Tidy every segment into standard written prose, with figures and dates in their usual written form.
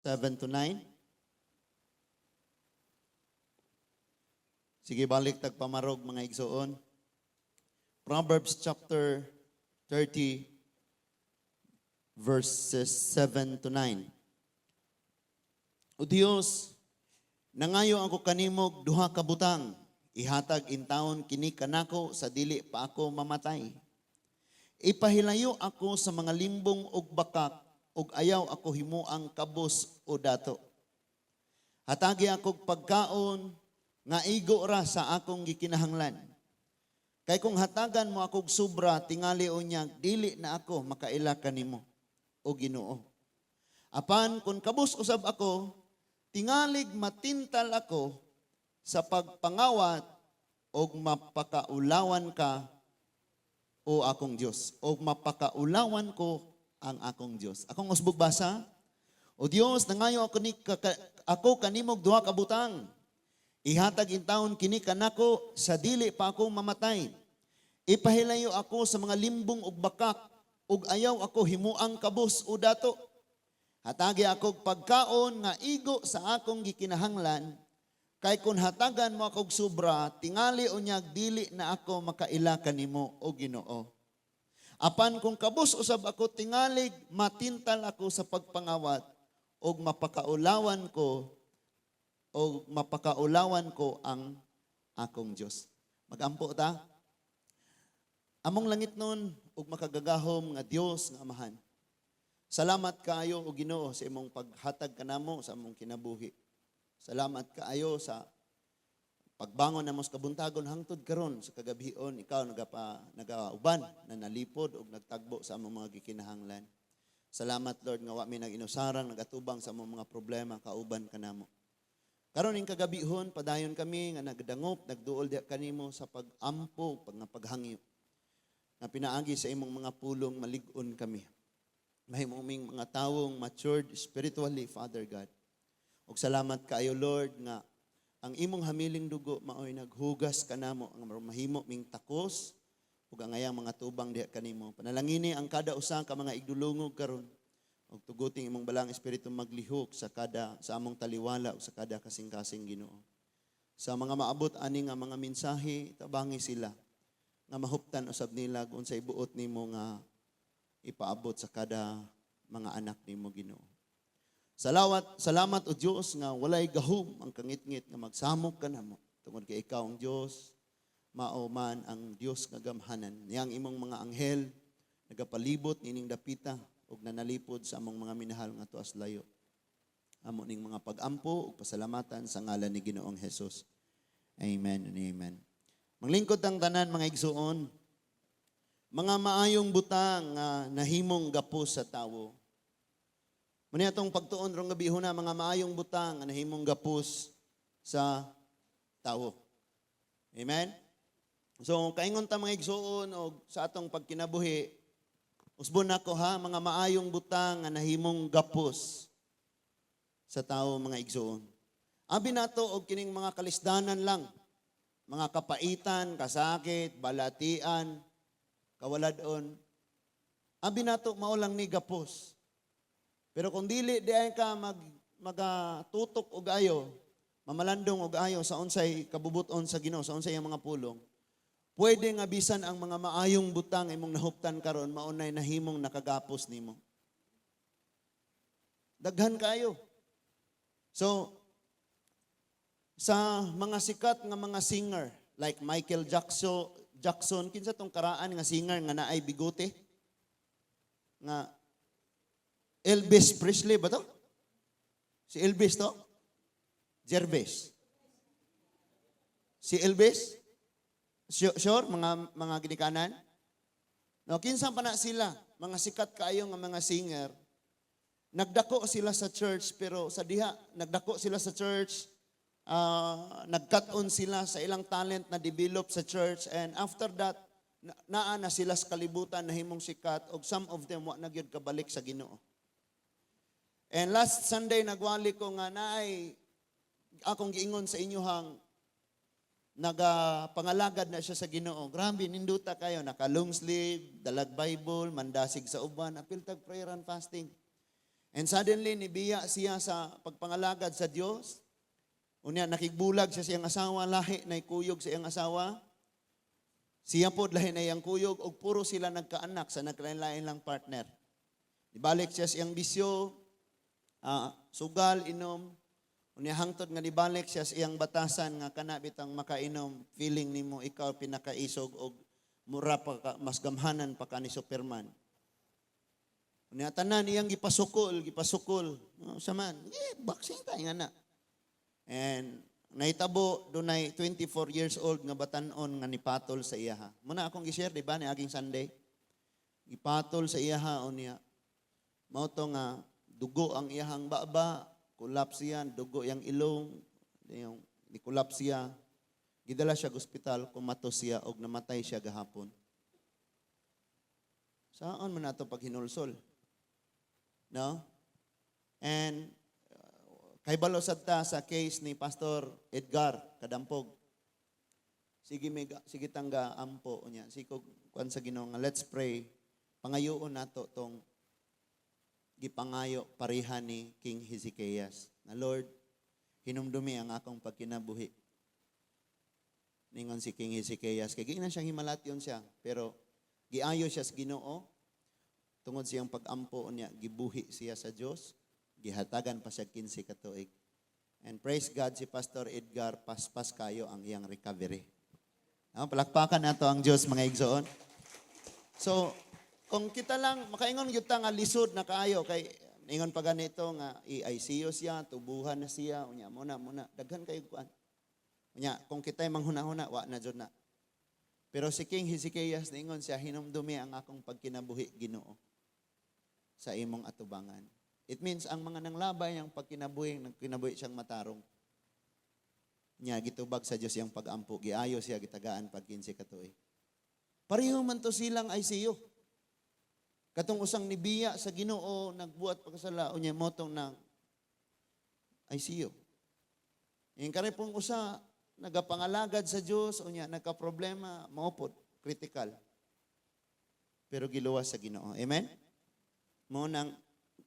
7 to 9. Sige, balik tagpamarog mga igsoon. Proverbs chapter 30, verses 7 to 9. O Dios, nangayo ako kanimog duha ka butang, ihatag in taon kini kanako sa dili pa ako mamatay. Ipahilayo ako sa mga limbong ug bakak, ug ayaw ako himuang kabos o dato. Hatagi akog pagkaon, nga igo ra sa akong gikinahanglan. Kay kung hatagan mo akog sobra, tingali unyag, dili na ako makaila kanimo, o Ginoo. Apan kung kabus usab ako, tingalig matintal ako sa pagpangawat o mapakaulawan ka, o akong Diyos. O mapakaulawan ko ang akong Diyos. Akong usbog basa, O Diyos, nangayo ako kanimog duha ka butang. Ihatag in taon kini kanako sa dili pa ako mamatay. Ipahilayo ako sa mga limbong ug bakak, ug ayaw ako himuang kabus o dato. Hatagi akog pagkaon nga igo sa akong gikinahanglan, kay kun hatagan mo akog sobra, tingali unyag dili na ako makaila kanimo o Ginoo. Apan kung kabus usab ako tingalig, matintal ako sa pagpangawat, ug mapakaulawan ko ang akong Diyos. Magampo ta. Among langit nun, ug makagagahom nga Dios nga Amahan. Salamat kaayo o Ginoo sa imong paghatag kanamo sa among kinabuhi. Salamat kaayo sa pagbangon namo sa kabuntagon hangtod karon sa kagabhion, ikaw nagauban na nalipod ug nagtagbo sa among mga gikinahanglan. Salamat Lord nga wa mi naginusarang nagatubang sa among mga problema kauban kanamo. Karon ing kagabihon padayon kami nga nagdangop, nagduol diha kanimo sa pagampo, paghangyo. Na pinaagi sa imong mga pulong malig-on kami. Mahimuming mga tawong matured spiritually, Father God. Ug salamat kaayo Lord nga ang imong hamiling dugo maoy naghugas kanamo ang mahimo ming takos ug ang ayang mga tubang diha kanimo. Panalangini ang kada usa ka mga igdulungog karon ug tuguting imong balang espiritu maglihok sa among taliwala ug sa kada kasing-kasing Ginoo. Sa mga maabot ani nga mga mensahe, tabangi sila nga mahuptan usab nila kung sa ibuot nimo nga ipaabot sa kada mga anak nimo Ginoo. Salamat o Diyos nga walay gahom ang kangit-ngit nga magsamok kanamo tungod kay ikaw ang Diyos, mao man ang Diyos nga gamhanan. Niyang imong mga anghel nagapalibot nining dapita ug nanalipod sa among mga minahal nga tuas layo. Amo ning mga pagampo ug pasalamatan sa ngalan ni Ginoong Hesus. Amen and amen. Manglingkod ang tanan mga igsuon, mga maayong butang nga nahimong gapos sa tawo. Muna itong pagtuon rong gabihon na mga maayong butang nga nahimong gapos sa tawo. Amen? So, kaingon ta mga igsuon o sa atong pagkinabuhi, usbon nako ha, mga maayong butang nga nahimong gapos sa tawo mga igsuon. Abi nato og kining mga kalisdanan lang, mga kapaitan, kasakit, balatian, kawaladon. Abi nato mao lang ni gapos. Pero kung dili di ay ka magatutok og ayo, mamalandong og ayo sa unsay kabubuton sa Ginoo, sa unsay mga pulong, pwede nga bisan ang mga maayong butang imong nahuptan karon maunay nahimong nakagapos nimo. Daghan kayo. So, sa mga sikat nga mga singer, like Michael Jackson, kinsa tong karaan nga singer nga naay bigote? Nga Elvis Presley ba to? Si Elvis to? Gervais. Si Elvis? Sure, mga ginikanan? No, kinsa pa na sila, mga sikat kaayo nga mga singer, nagdako sila sa church, pero sa diha, nagdako sila sa church, nagkat-on sila sa ilang talent na develop sa church, and after that, naa na sila sa kalibutan na himong sikat, og some of them wa na gyud kabalik sa Ginoo. And last Sunday, nagwali ko nga naay akong giingon sa inyohang nagapangalagad na siya sa Ginoo. Grabe, ninduta kayo, naka long sleeve, dalag Bible, mandasig sa uban, apil tag prayer and fasting. And suddenly, nibiya siya sa pagpangalagad sa Diyos. Unya, nakigbulag siya siyang asawa, lahi na ikuyog sa iyang asawa. Siya po lahi na iyang kuyog, o puro sila nagkaanak sa naglain-lain lang partner. Ibalik siya siyang bisyo, sugal, inom. Unya, hangtod nga nibalik siya siyang batasan nga kanabitang makainom, feeling nimo ikaw pinakaisog o mura pa ka, mas gamhanan pa ka ni Superman. Unya, tanan iyang gipasukol. Saman, vaccine tayo nga na. And nahitabo, dunay 24 years old nga batanon nga nipatol sa iyaha. Muna akong gi-share, di ba, ni aging Sunday? Ipatol sa iyaha, o niya. Mauto nga, dugo ang iyahang baba, kulaps yan, dugo yang ilong, yung nikulaps siya. Gidala siya sa ospital, kumatos siya, o namatay siya gahapon. Saan man nato pag hinulsol? No? And kay balo sad ta sa case ni Pastor Edgar Kadampog. Sige tangga ampo niya. Sikog kuan sa Ginoo nga let's pray. Pangayoon nato tong gipangayo pareha ni King Hezekias. Na Lord, hinumdumi ang akong pagkinabuhi. Ningon si King Hezekias kay ginan siyang himalatyon siya, pero giayo siya sa Ginoo. Tungod siyang pag-ampo niya, gibuhi siya sa Diyos, gihatagan pa siya 15 ka tuig. And praise God, si Pastor Edgar, paspas kayo ang iyang recovery. Palakpakan nato ang Diyos, mga igsoon. So, kung kita lang, makaingon kita nga lisod na kaayo, kay ingon pa ganito nga, i-ICU siya, tubuhan na siya, unya, muna, daghan kayo kuan. Unya, kung kita'y manghuna-huna, wa na dyan na. Pero si King Hezekias, ningon siya, hinumdumi ang akong pagkinabuhi, Ginoo, sa imong atubangan. It means, ang mga nanglabay, ang pagkinabuhi, nagkinabuhi siyang matarong. Nya, gitubag sa Diyos yung pag-ampo, giayo siya, gitagaan pag 15 katuig. Pareho man to silang ICU. Katong usang nibiya sa Ginoo, nagbuhat pagkasala, unya motong ng ICU. Yung kare pong usa, nagapangalagad sa Diyos, unya, nagka-problema, maupod, critical. Pero giluwas sa Ginoo. Amen? Mo nang,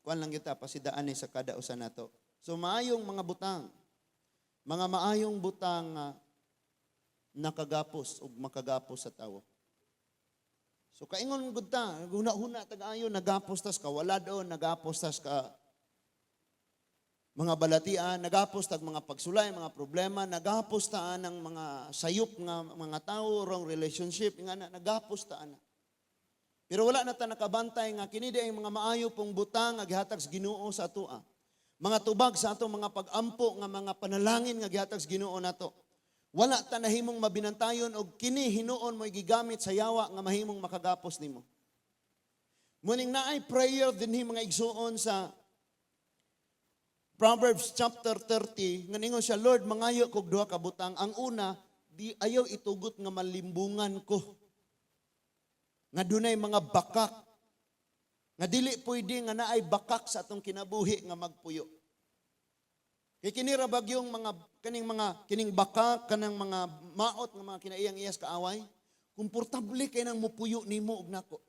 kuan lang kita, pasidaan sa kada usa nato. So, maayong mga butang, mga maayong butang nakagapos o makagapos sa tawo. So, kaingon gud ta, huna-huna tag-ayo, nagapos tas ka, wala doon, nagapos tas ka, mga balatian, nagapos tag mga pagsulay, mga problema, nagapos taan ng mga sayop nga mga tao, wrong relationship, nga na, nagapos taan na. Pero wala na ta nakabantay nga kini ay mga maayo pong butang nga gihatag sa Ginoo sa atoa. Mga tubag sa ato mga pag-ampo nga mga panalangin nga gihatag sa Ginoo nato. Wala ta nahimong mabinantayon og kini hinuon mo gigamit sa yawa nga mahimong makagapos nimo. Muning naay prayer dinhi mga igsuon sa Proverbs chapter 30, nga ningon siya, Lord, mangayo kog duha ka butang. Ang una, di ayaw itugot nga malimbungan ko. Nga dunay mga bakak. Nga dili pwede nga naay bakak sa atong kinabuhi nga magpuyo. Kay kinira bagyong kining bakak, kanang mga maot nga mga kinaiyang iyas kaaway, komportable kay nang mupuyo nimo og nako.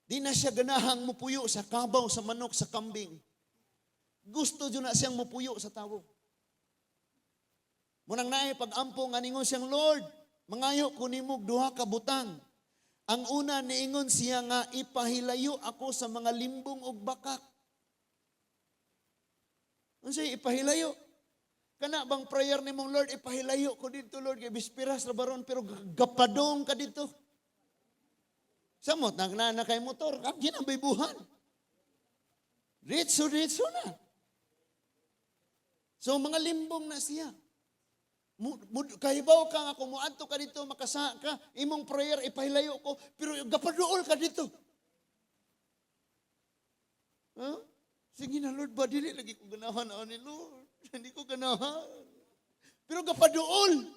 Di na siya ganahang mupuyo sa kabaw, sa manok, sa kambing. Gusto dyan na siyang mupuyo sa tawo. Munang naay pag-ampo nga ningon siyang, Lord, mangayo ko nimog duha ka butang. Ang una niingon siya nga, ipahilayo ako sa mga limbong og bakak. Unsay ipahilayo? Kana bang prayer nimong, Lord, ipahilayo ko dito, Lord, kay bispiras ra baron, pero gapadong ka dito. Samot, nagnana kay motor, ginabay buhan. Ritso na. So, mga limbong na siya. Kahibaw ka nga, kung muadto ka dito, makasa ka, imong prayer, ipahilayo ko, pero gapadool ka dito. Huh? Sige na, Lord, ba, dili lagi ko ganahan ni Lord. Hindi ko ganahan. Pero gapadool.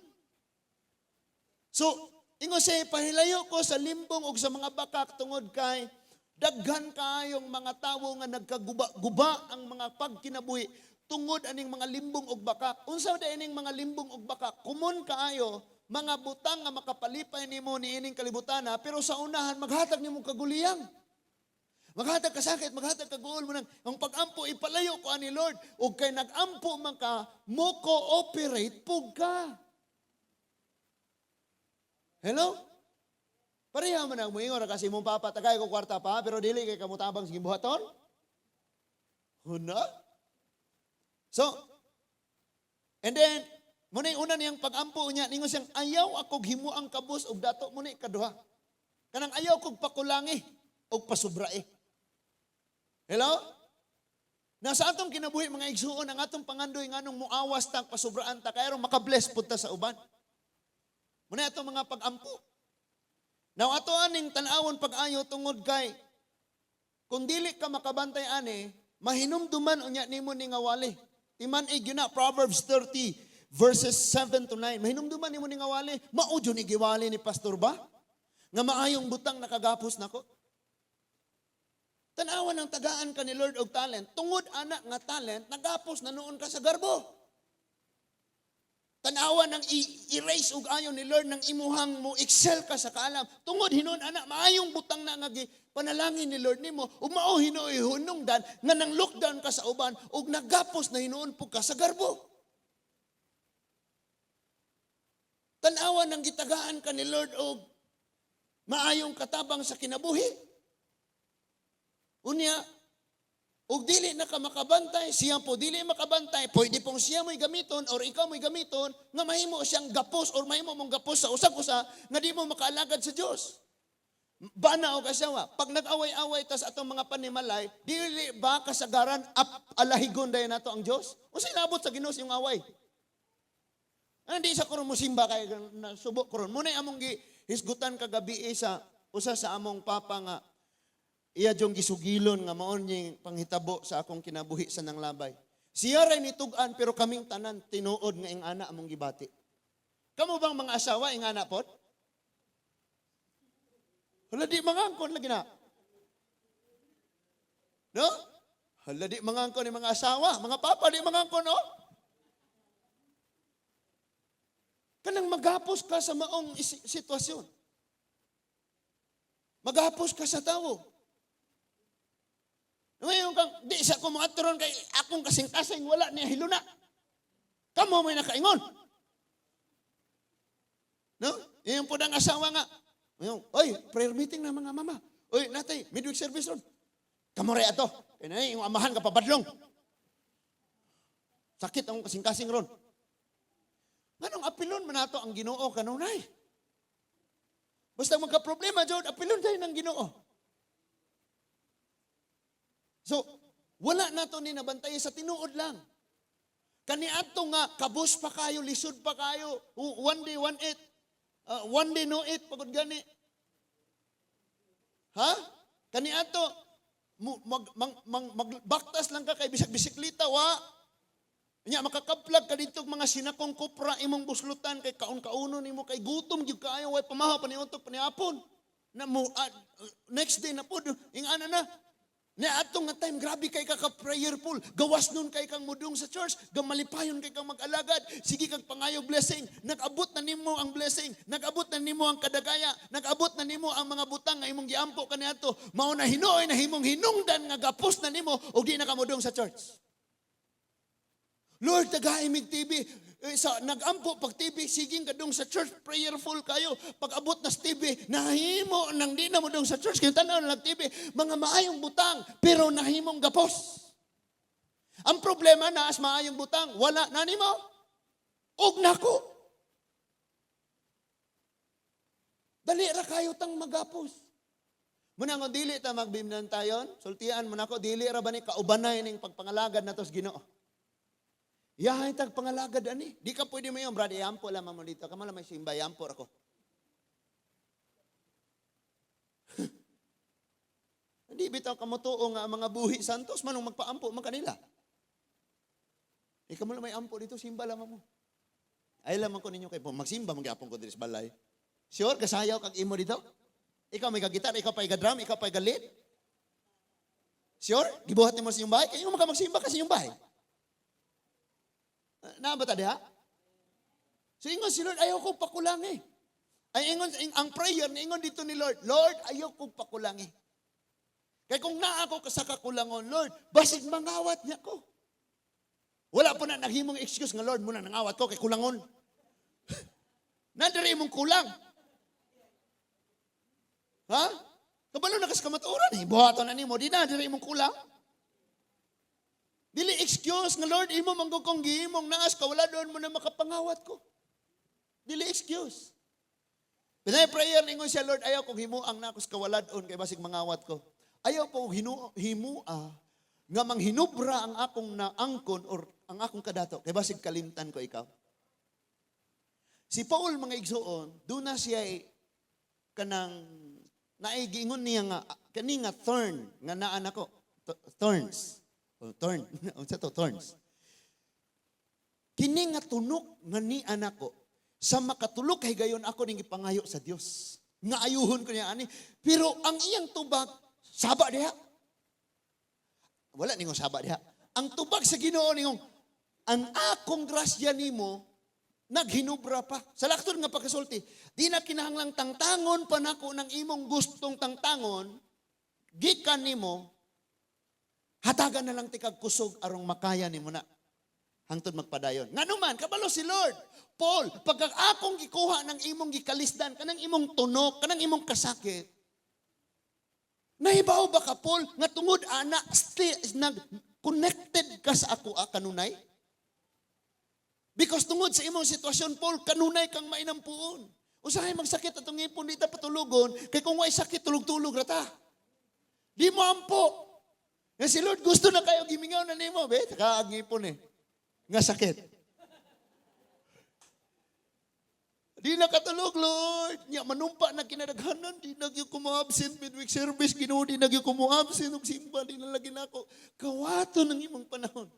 So, ingo siya, ipahilayo ko sa limbong o sa mga bakak tungod kay daghan kaayong mga tawo nga nagkaguba ang mga pagkinabuhi tungod aning mga limbong og bakak. Unsa da ining mga limbong og bakak? Kumon kaayo mga butang nga makapalipay nimo ni ining kalibutana, pero sa unahan maghatag nimo kaguliyang. Maghatag ka sakit, maghatag ka guol mo nang ang pag-ampo ipalayo ko ani Lord. Ug kay nag-ampo man ka, mo cooperate pug ka. Hello? Pareha man ang moingon kasi mong papa tagay ko kwarta pa pero dili kay kamutabang sige buhaton. Huna? So, and then muna yung una niyang pag-ampo niya, ningon siyang, ayaw ako himu ang kabus, og dato muna ikaduha. Kanang ayaw kong pakulangi, og pasubrae. Hello? Nasa atong kinabuhi mga igsuon, ang atong pangandoy nga nung muawas ta, pasubraan ta, kaya makabless punta sa uban. Muna itong mga pag-ampo. Now, ato aning tanawon pag-ayo tungod kay, kung dili ka makabantay ani, mahinumduman unya nimo ni nga wali. Timan yun na, Proverbs 30, verses 7 to 9. Mahinumduman nimo ni nga wali, maudyo ni giwali ni pastor ba? Nga maayong butang nakagapos nako. Tanawan ang tagaan ka ni Lord og talent, tungod anak nga talent, nagapos na noon ka sa garbo. Tanawan ang i-erase og ayon ni Lord ng imuhang mo excel ka sa kaalam. Tungod hinon anak maayong butang na nga panalangin ni Lord nimo ug mao hinoy hunungdan nga nang lockdown ka sa uban ug nagapos na hinuon pug ka sa garbo. Tanawan ang gitagaan ka ni Lord og maayong katabang sa kinabuhi. Unya, ug dili na ka makabantay, siya po dili makabantay, pwede pong siya mo'y gamiton or ikaw mo'y gamiton, nga mahimo siyang gapos or mahimo mong gapos sa usag-usa, nga di mo makaalagad sa Diyos. Bana o kasawa, pag nag-away-away tas atong mga panimalay, dili ba kasagaran alahigon dayon nato ang Diyos? O sa inabot sa Ginoo yung away? Hindi sa kuron mo simba kay nasubok kuron. Muna among hisgutan kagabi sa usa sa among papa nga iya jong gisugilon nga maon ning panghitabo sa akong kinabuhi sa nanglabay. Siya ray nitug-an pero kaming tanan tinuod nga ing ana among gibati. Kamo bang mga asawa ing ana pod? Hala di mangangkon lagi na. No? Hala di mangangkon ni mga asawa, mga papa di mangangkon no? Kanang maghapos ka sa maong sitwasyon. Maghapos ka sa tao. Ngayon kang, di sa kumuatron kay akong kasing-kasing, wala niya hiluna. Kamo may nakaingon. No? Yung po ng asawa nga. Ngayon, oy, prayer meeting na mga mama. Oy, natay, midweek service ron. Kamo rin ato. Kaya na yung amahan ka pabadlong. Sakit ang kasing-kasing ron. Anong apilon man nato ang Ginoo kanunay? Basta magka-problema, Jod, apilon tayo ng Ginoo. So, wala nato ni nabantay sa tinuod lang. Kaniadto nga, kabus pa kayo, lisod pa kayo, one day, one day no eat, pagod gani. Ha? Kaniadto, magbaktas lang ka kay bisik-bisiklita, wa? Nya makakaplag ka dito mga sinakong kupra imong buslutan kay kaon-kauno nimo kay gutom gyud kaayo way pamahaw paniutok paniapon. Na mo next day na pud ing ana na. Nya atong nga time grabe kay ka prayerful. Gawas nun kay kang mudung sa church, gamalipayon kay kang mag-alagad. Sige kag pangayo blessing. Nag-abot na nimo ang blessing, nag-abot na nimo ang kadagaya, nag-abot na nimo ang mga butang nga imong giampo kaniadto. Mao na hinuoy na himong hinungdan nga gapos na nimo ug di na ka mudung sa church. Lord, tagaimig TV. Sa nag-ampo pag TV, siging kadung sa church, prayerful kayo. Pag abot na sa TV, nahimo nang di na mo dong sa church. Kaya tanaw na TV, mga maayong butang, pero nahimong gapos. Ang problema na as maayong butang, wala na nimo. Og nako. Dali ra kayo tang magapos. Muna nga dili ta magbimnan tayon, sultian mo nako, dili ra ba ni kaubanay ning pagpangalagad natos Ginoo. Yahay tag pangalagad ani. Di ka pwede mo yung brad, yampo lamang mo dito. Kamala may simba, yampo ako. Hindi bitaw kamutuo nga mga buhi santos manong magpaampo man kanila. Kamala may ampo dito, simba lamang mo. Ay lamang ko ninyo kay po, magsimba magyapon ko dito sa balay. Sure, kasayaw kag imo dito? Ikaw may kagitar, ikaw pa'y gadrum, ikaw pa'y galit? Sure? Gibuhat mo sa iyong bahay? Kaya mo magsimba kasi iyong bahay. Naabot diha? So ingon si Lord, ayaw ko pakulangi. Ay ingon ang prayer ni ingon dito ni Lord, Lord, ayaw ko pakulangi. Kaya kung naa ako sa kakulangon, Lord, basig mangawat niya ko. Wala po na naghimong excuse nga, Lord, muna nangawat ko kay kulangon. Nadari mong kulang. Ha? Kabalo na kas kamaturan eh. Buhaton na nimo, di nadari mong kulang. Dili excuse nga, Lord, imo manggukong gihimong naas ka, wala doon mo na makapangawat ko. Dili excuse. Pinay prayer ningon siya, Lord, ayaw kong himuang na ako sa kawaladon kay basig mangawat ko. Ayaw po himua nga manghinubra ang akong naangkon or ang akong kadato kay basig kalimtan ko ikaw. Si Paul mga igsuon, doon na siya kanang naigingon niya nga kani nga thorn nga naan ako. Thorns. Thorn. Unsa to thorns? Kini nga tunok nga ni anak ko sa makatulog kay gayon ako ning ipangayo sa Dios. Nga ayuhon ko niya ani. Pero ang iyang tubag saba diha. Wala ningon saba diha. Ang tubag sa Ginoo ningong ang akong grasya nimo naghinubra pa. Sa lakton nga pagkasulti, di na kinahanglang tangtangon pa nako ng imong gustong tangtangon, gikan nimo hatagan na lang tikag kusog arong makaya nimo na. Hangtod magpadayon. Nganuman, kabalo si Lord. Paul, pagka akong gikuha ng imong gikalisdan, kanang imong tunok, kanang imong kasakit, nahibaw ba ka, Paul, nga tungod ana, connected ka sa ako, kanunay? Because tungod sa imong sitwasyon, Paul, kanunay kang mainampuon. Usahay magsakit atong ipon, di ta patulugon, kay kung way sakit, tulog-tulog rata. Di mo ampo. Nga si Lord, gusto na kayo gimingaw na nimo, be, kaag ipon eh. Nga sakit. Di nakatulog, Lord. Nya manumpa na kinadaghanan, di nagyo ko mo-absent midweek service, Ginoo, di nagyo ko mo-absent og simba, di nalagi na ako. Kawato ng imong panahon.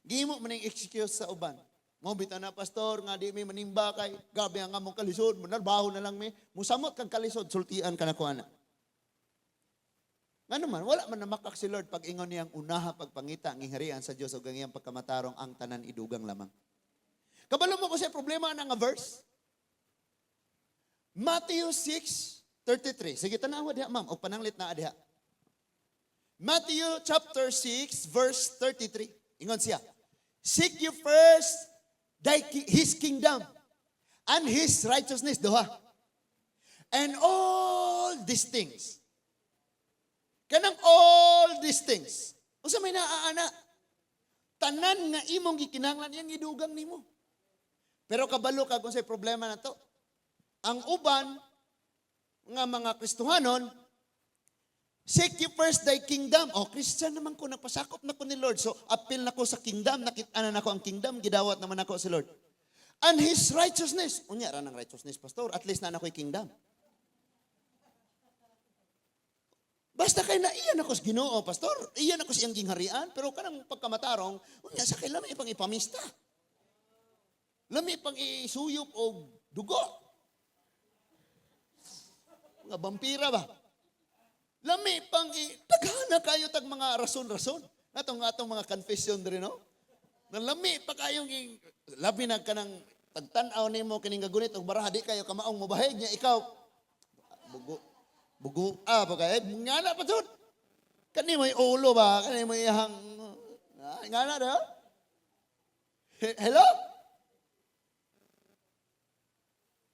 Gihimo man ang excuse sa uban. Mo bitaw na pastor nga di may manimba kay gabi ang among kalisod, manarbaho na lang mi. Musamot kang kalisod, sultian ka na ko ana. Ano man, wala man namakak si Lord pag ingon niyang unaha pagpangita ang harian sa Dios ug ang iyang pagkamatarong ang tanan idugang lamang. Kabalo mo ko sa problema na nga verse? Matthew 6:33. Sige tanawa diha ma'am, og pananglit na diha. Matthew chapter 6 verse 33. Ingon siya, seek you first His kingdom and His righteousness, duha. And all these things. Kanang all these things. Usa may naaana. Tanan nga imong gikinahanglan iyang idugang nimo. Pero kabalo ka kung say problema na to. Ang uban nga mga Kristohanon, seek you first thy kingdom. O, Christian naman ko, nagpasakop na ko ni Lord. So, appeal na ko sa kingdom, nakita na ko ang kingdom, gidawat naman ako si Lord. And His righteousness. Unya, ranang righteousness, pastor. At least na ako'y kingdom. Basta kay na iyan ako sa Ginoo, pastor. Iyan ako sa iyang gingharian. Pero kanang pagkamatarong, unya, sa kay lami pang ipamista. Lami pang isuyop o dugo. Mga vampira ba? Lami pang taghana kayo tag mga rason-rason. Atong mga confession rin, no? Lami pa kayong labi na ka ng tagtanaw nimo kining gagunit og baraha di kayo kamaong mobahig niya ikaw. Bugo pa kay ngana pa jud. Kani mo ulo ba? Kani mo ihang ngana da? Hello?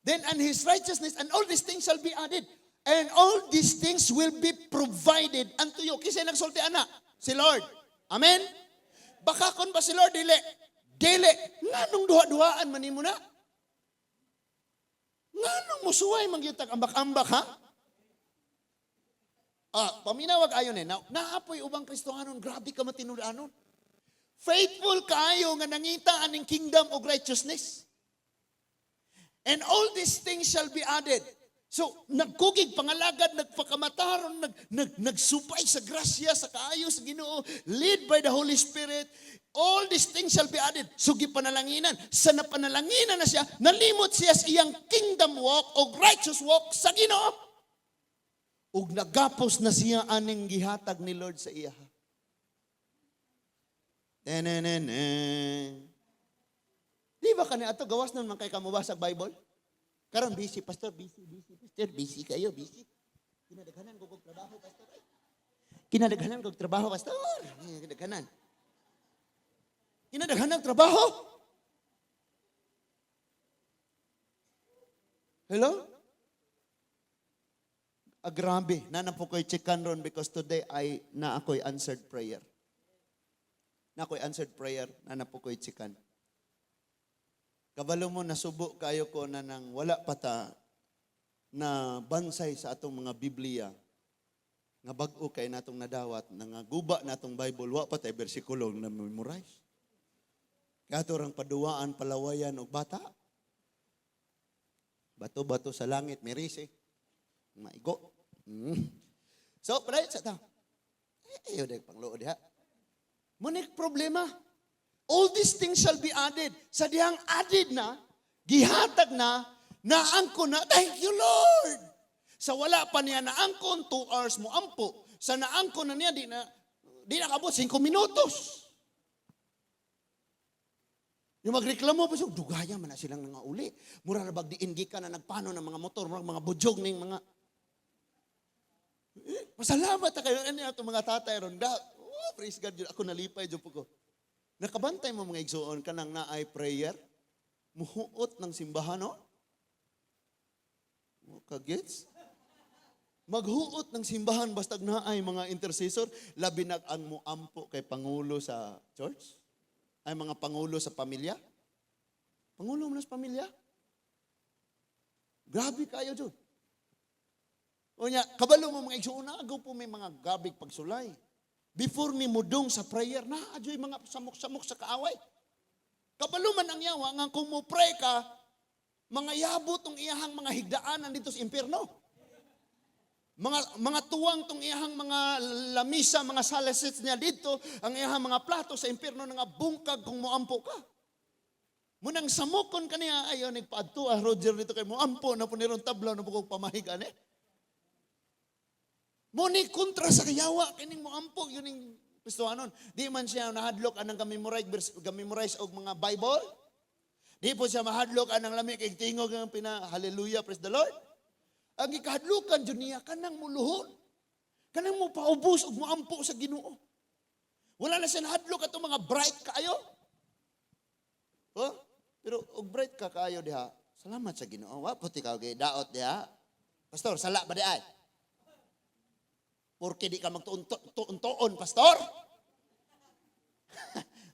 Then and His righteousness and all these things shall be added. And all these things will be provided unto you. Kisay nagsulti ana? Si Lord. Amen? Baka kon ba si Lord? Dili. Nganong duha-duhaan man nimo na? Nganong musuway mangyutag ambak-ambak ha? Paminawag ayon naapoy ubang Kristohanon, grabe ka matinudanon. Faithful kaayo nga nangita aning kingdom of righteousness. And all these things shall be added. So, nagkugig, pangalagad, nagpakamataron, nagsupay sa grasya, sa kaayo, sa Ginoo, lead by the Holy Spirit, all these things shall be added. So, gipanalanginan. Sa napanalanginan na siya, nalimot siya sa iyang kingdom walk o righteous walk sa Ginoo. Ug nagapos na siya aning gihatag ni Lord sa iya. Di ba kani ato gawas nun man kay kamubasa Bible? Karon busy pastor, busy kayo, busy. Kinadaghanan gugog trabaho pastor. Kinadaghanan kog trabaho, pastor. Kinadaghanan. Kinadaghanan trabaho. Hello? Grabe. Na po ko'y checkan ron because today na ako'y answered prayer. Na ako'y answered prayer, na po ko'y checkan. Kabalo mo, nasubo kayo ko na nang wala pata na bansay sa atong mga Biblia nga bag-o kay natong nadawat nga guba natong Bible wa pa tay bersikulo na memorize. Kato rang paduwaan, palawayan og bata. Bato-bato sa langit, merise. Maigo. So, pala sa ta. Ayaw dahil panglood ha. Munik problema. All these things shall be added. Sa dihang added na, gihatag na naangkon na, thank you Lord. Sa wala pa niya naangkon, 2 hours mo ampo. Sa naangkon na niya, di na kabot, 5 minutos. Yung magreklamo pa siya, dugaya man na silang nga uli. Mura na bagdiin ka na nagpano ng mga motor, mga budyog ng mga... Masalamat na kayo. Ano yung mga tatay ron? Oh, praise God, ako nalipay, dyan po ko. Nakabantay mo mga igsoon ka nang naay prayer, muhuot ng simbahan, no? Kagets? Maghuot ng simbahan basta naay mga intercessor, labi nag ang muampo kay Pangulo sa church, ay mga Pangulo sa pamilya. Pangulo mo na sa pamilya? Grabe kayo dyan. O niya, kabalo mo mga igsoon na, agaw po may mga gabig pagsulay. Before mi mudong sa prayer, na adyo'y mga samok-samok sa kaaway. Kabalo man ang yawa, nga kung mo pray ka, mga yabot tong iyahang mga higdaanan dito sa impyerno. Mga tuwang tong iyahang mga lamisa, mga salasits niya dito, ang iyahang mga plato sa impyerno nga bungkag kung moampo ka. Munang samukon ka niya, ayaw nagpaadto, Roger dito kay moampo, na po nirong tablaw, na po kong pamahigan eh. Muni kontra sa kayawa, kining moampo, yun yung Kristohanon. Di man siya nahadlok anang gamemorize og mga Bible. Di po siya mahadlok anang lami kay tingog ng hallelujah, praise the Lord. Ang ikahadlukan dyan niya, kanang muluhon. Kanang mo paubos og moampo sa Ginoo. Wala na siya nahadlok atong mga bright kayo. Oh, pero og bright ka kayo diha. Salamat sa Ginoo. Wa puti ka kay daot diha. Pastor, sala ba di ay? Porque di ka magtuon-tuon, pastor.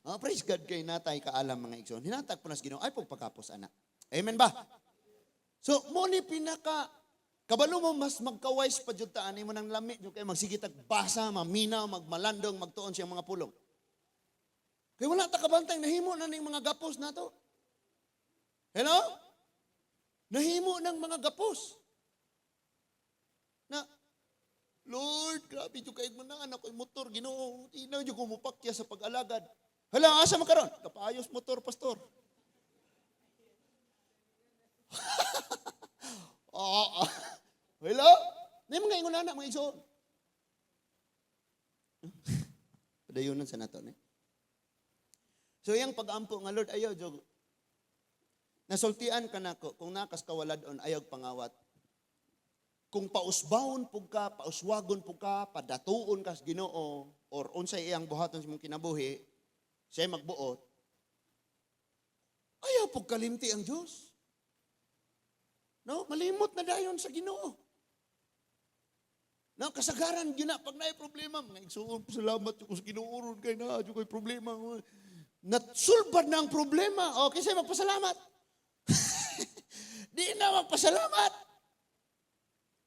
Oh, praise God kay natay kaalam mga igsoon. Hinatag po nas Ginoo ay pagpakapos anak. Amen ba? So, mo ni pinaka kabalo mo mas magkawais pa jud ta ani mo nang lami jud kay magsigitag basa, maminaw, magmalandong, magtuon siyang mga pulong. Kay wala ta kabantay nahimo na ning mga gapos nato. Hello? Nahimo ng mga gapos. Na Lord, grabe yung kaig mo na anak ko'y motor, Ginoo. Tinaw yung kumupakya sa pag-alagad. Hala, asa mo karon? Kapayos motor, pastor. Hello? May mga ingon anak, mga igsoon. Padayunan sa nato, ne? So, yung pag-ampo nga, Lord, ayaw, Diyog. Nasultian ka na ko, kung nakas kawalad on, ayaw pangawat. Kung pausbawon pug ka, pauswagon pug ka, padatuon ka sa Ginoo or unsay iyang buhaton sa mong kinabuhi, siya magbuot. Ayaw pug kalimti ang Dios. No, malimot na dayon sa Ginoo. No, kasagaran gyud na pag naay problema, mga igsoon, salamat ko sa Ginoo ron kay na adyo koy problema. Natsulbad na ang problema. Okay, siya magpasalamat. Di na magpasalamat.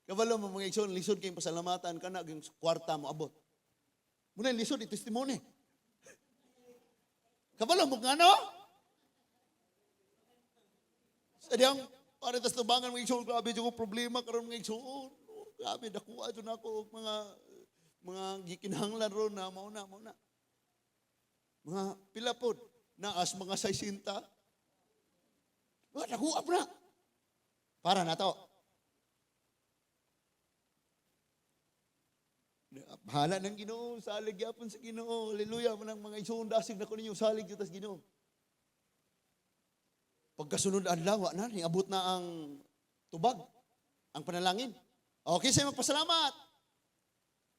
Kabalo mo mga igsoon, lisod kayong pasalamatan ka na, yung kwarta mo abot. Muna yung lisod, i-testimony. Kabalo mo nga no? Sa diyang, pare tas tubangan mga igsoon, grabe yung problema karon mga igsoon. Grabe, nakuha dyan ako mga gikinahanglan ron na, mauna. Mga pilapod, naas mga 60. Nakuha na. Para na to. Bahala ng Ginoo, salig yapon sa Ginoo. Hallelujah, manang mga igsoon dasig na ko ninyo salig yutas Ginoo. Pagkasunod adlaw na niabot na ang tubag, ang panalangin. Okay, say magpasalamat.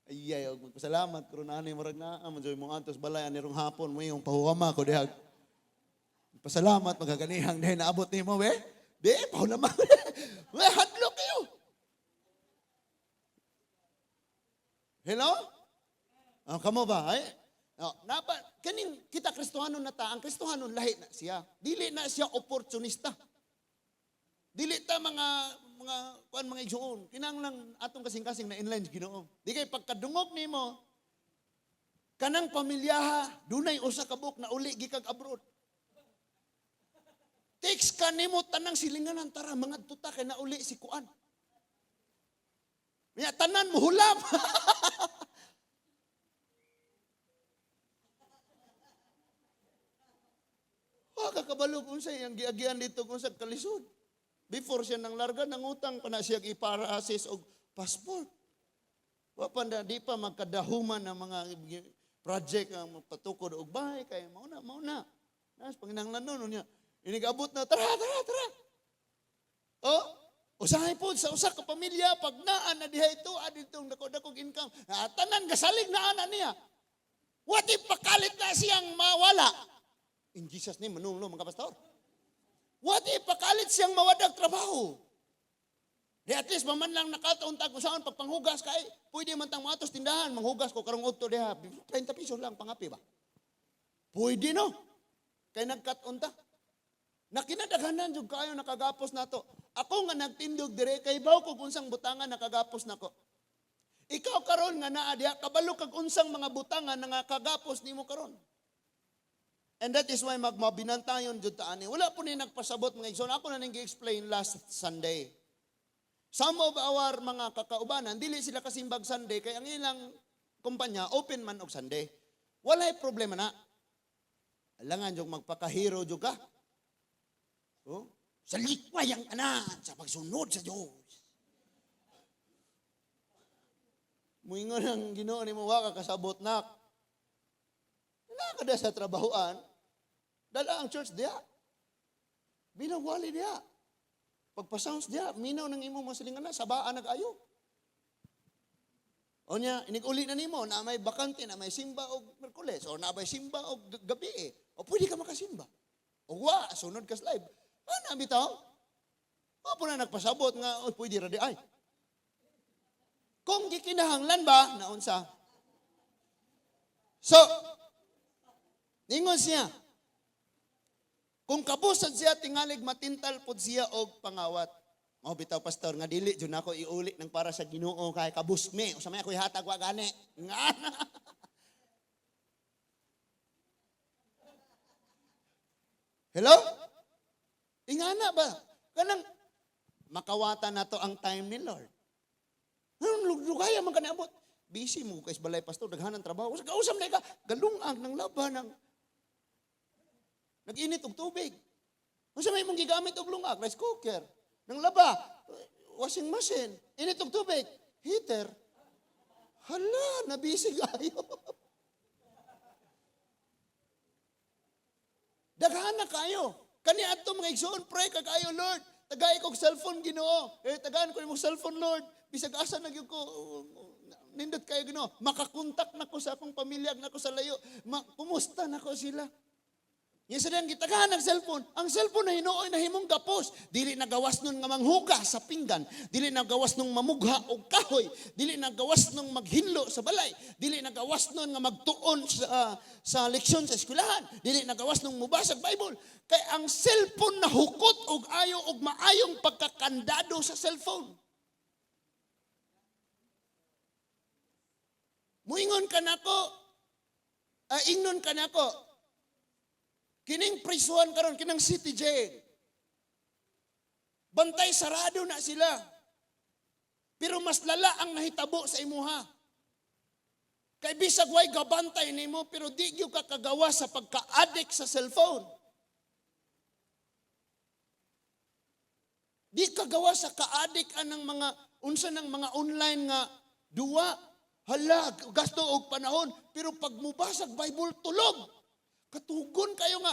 Ay, og magpasalamat karon ani murag na man joy mong antos balay anirong hapon mo yung pahuwama ko dihag. Pasalamat magaganihang dahil naabot nimo we. Di pahuwama. We hadlok kayo. Hello? Kamo ba? Ay? Kaning kita Kristohanon na ta, ang Kristohanon lahi na siya. Dili na siya opportunista. Dili ta mga igsuon. Kinahanglan atong kasing-kasing na inline Ginoo. Di kay pagkadungog nimo kanang pamilyaha dunay usa ka buok na uli gikag abroad. Text ka nimo tanang silinganan tara mga tuta kay na uli si kuan. Nya tanan mo hulam. Kakabalo kung sa iyang giagian dito kung sa kalisod. Before siya nang larga, nangutang pa na siya ipara-assess og passport. Wapan na di pa magkadahuman ng mga project ang patukod og bahay kay mauna. Nas panginahanglan nun niya. Inigabot na tara. Oh, usahay po sa usa ka pamilya pag naan na diha ito aditong dako-dakog income. Tanan gasalig na ana niya. What if pakalit na siyang mawala? In Jesus name, manunglo mga pastor. What if pakalit siyang mawadag trabaho? Di at least maman lang nakataon-tag kung saan pagpanghugas kay pwede man tang matos tindahan, manghugas ko karong udto diha, 30 piso lang pangapi ba? Pwede no? Kay nagkat-unta. Nakinadaghanan jud kayo nakagapos nato. Ako nga nagtindog dire kay baw ko unsang butangan nakagapos nako. Ikaw karon nga naa diha kabalo kag unsang mga butangan nga kagapos nimo karon. And that is why magmabinantayon jud ta ani. Wala po ni nagpasabot mga igsoon. Ako na ning gi-explain last Sunday. Some of our mga kakaubanan dili sila kasimbag Sunday kay ang ilang kumpanya open man og Sunday. Walay problema na. Alangan jud magpakahero jud ka. Oh, sa likway ang ana sa pagsunod sa Dios. Muingon ang Ginoo nimo wa ka kasabot nak. Nakada sa trabahoan, dala ang church diya. Binawali diya. Pagpa-sounds diya, minaw ng imong masilinganan, sabaan nag-ayo. O niya, inig-uli na nimo, na may bakante, na may simba o Merkules, o na may simba o gabi o pwede ka makasimba. O sunod ka sa live. Ano, bitaw? O po na nagpasabot nga, o pwede radi ay. Kung gikinahanglan ba, naunsa? So, ningon siya, kung kabusan siya, tingalig matintal po siya og pangawat. O bitaw pastor, nga dili, dyan ako iuli ng para sa Ginoo kay kabusme. O sa may ako'y hatag wa gani. Nga na. Hello? Ingana ba? Kanang makawatan na to ang time ni Lord. Lugaya man kaniabot. Busy mo kay balay pastor, daghanan trabaho. Kausam na ka, galungag ng laban ng nag-init og tubig. Kung sa may mong gigamit og lungag, rice cooker, ng laba, washing machine, init og tubig, heater. Hala, nabisi kayo. Daghan na kayo. Kani adto mga igsoon, pray ka kayo, Lord. Tagay ko cellphone Ginoo. Tagaan ko imong cellphone, Lord. Bisag asa nagyud ko nindot kayo Ginoo. Makakontak na ko sa akong pamilya, na ko sa layo. Kumusta na ko sila? Yung sadang gitagahan ng cellphone, ang cellphone na hinuoy na himong gapos, dili nagawas nun nga manghuga sa pinggan, dili nagawas nung mamugha o kahoy, dili nagawas nung maghinlo sa balay, dili nagawas nun nga magtuon sa leksyon sa eskwelahan, dili nagawas nung mubasag Bible. Kay ang cellphone na hukot og ayo og maayong pagkakandado sa cellphone. Muingon ka nako, ingnon ka nako, kining prisuhan karon, kinang city jail. Bantay sarado na sila. Pero mas lala ang nahitabo sa imuha. Kay bisag way gabantay nimo pero di gyud ka kagawa sa pagka-addict sa cellphone. Di kagawa sa ka-addict anang mga unsa ng mga online nga duwa. Hala, gasto og panahon pero pag mubasag Bible tulog. Katugon kayo nga.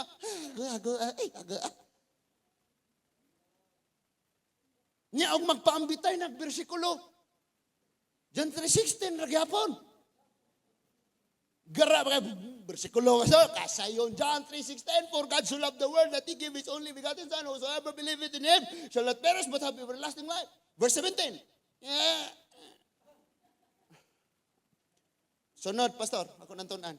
Niya og magpaambitay ng bersikulo. John 3:16 ragyapon. Gara ba bersikulo kasayon John 3:16, for God so loved the world that He gave His only begotten Son, whosoever believeth in Him shall not perish but have everlasting life. Verse 17. Yeah. Sunod, pastor, ako nantunan.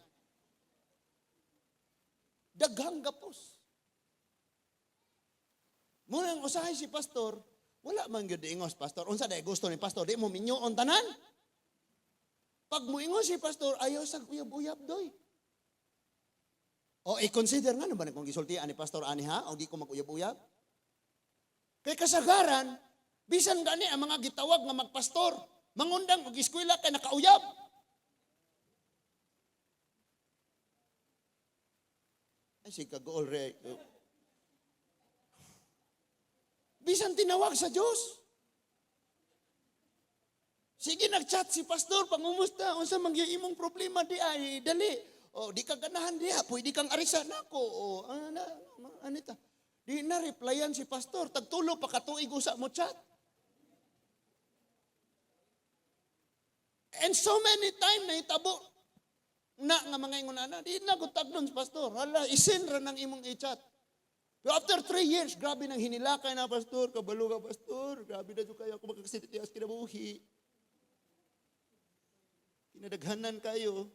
Daghang gapos. Muna ang usahay si pastor, wala man gyud ingos pastor. Unsa day gusto ni pastor? Di mo minyoon tanan. Pag muingos si pastor, ayaw sa uyab-uyab doy. O i-consider nga naman kung gisultian ni pastor ani ha, o di ko mag-uyab-uyab. Kay kasagaran, bisan gani ang mga gitawag nga magpastor, mangundang og eskwela kay nakauyab. Ay si kag-all bisan tinawag sa Diyos. Sige, nag-chat si pastor, pangumusta, unsa man gyud imong problema di ay, dali. O, di ka ganahan diha, pwede kang arisan ako. O, anita. Di na replyan si pastor, tagtulo pa katuig usa mo chat. And so many time na itabo na nga mga ingon ana, di na gutag nun si pastor. Hala, isin ra nang imong i-chat. Pero after 3 years, grabe nang hinilakay na pastor, kabalo ka pastor, grabe na dyan kayo, kung magkakasinitias kinabuhi. Kinadaghanan kayo.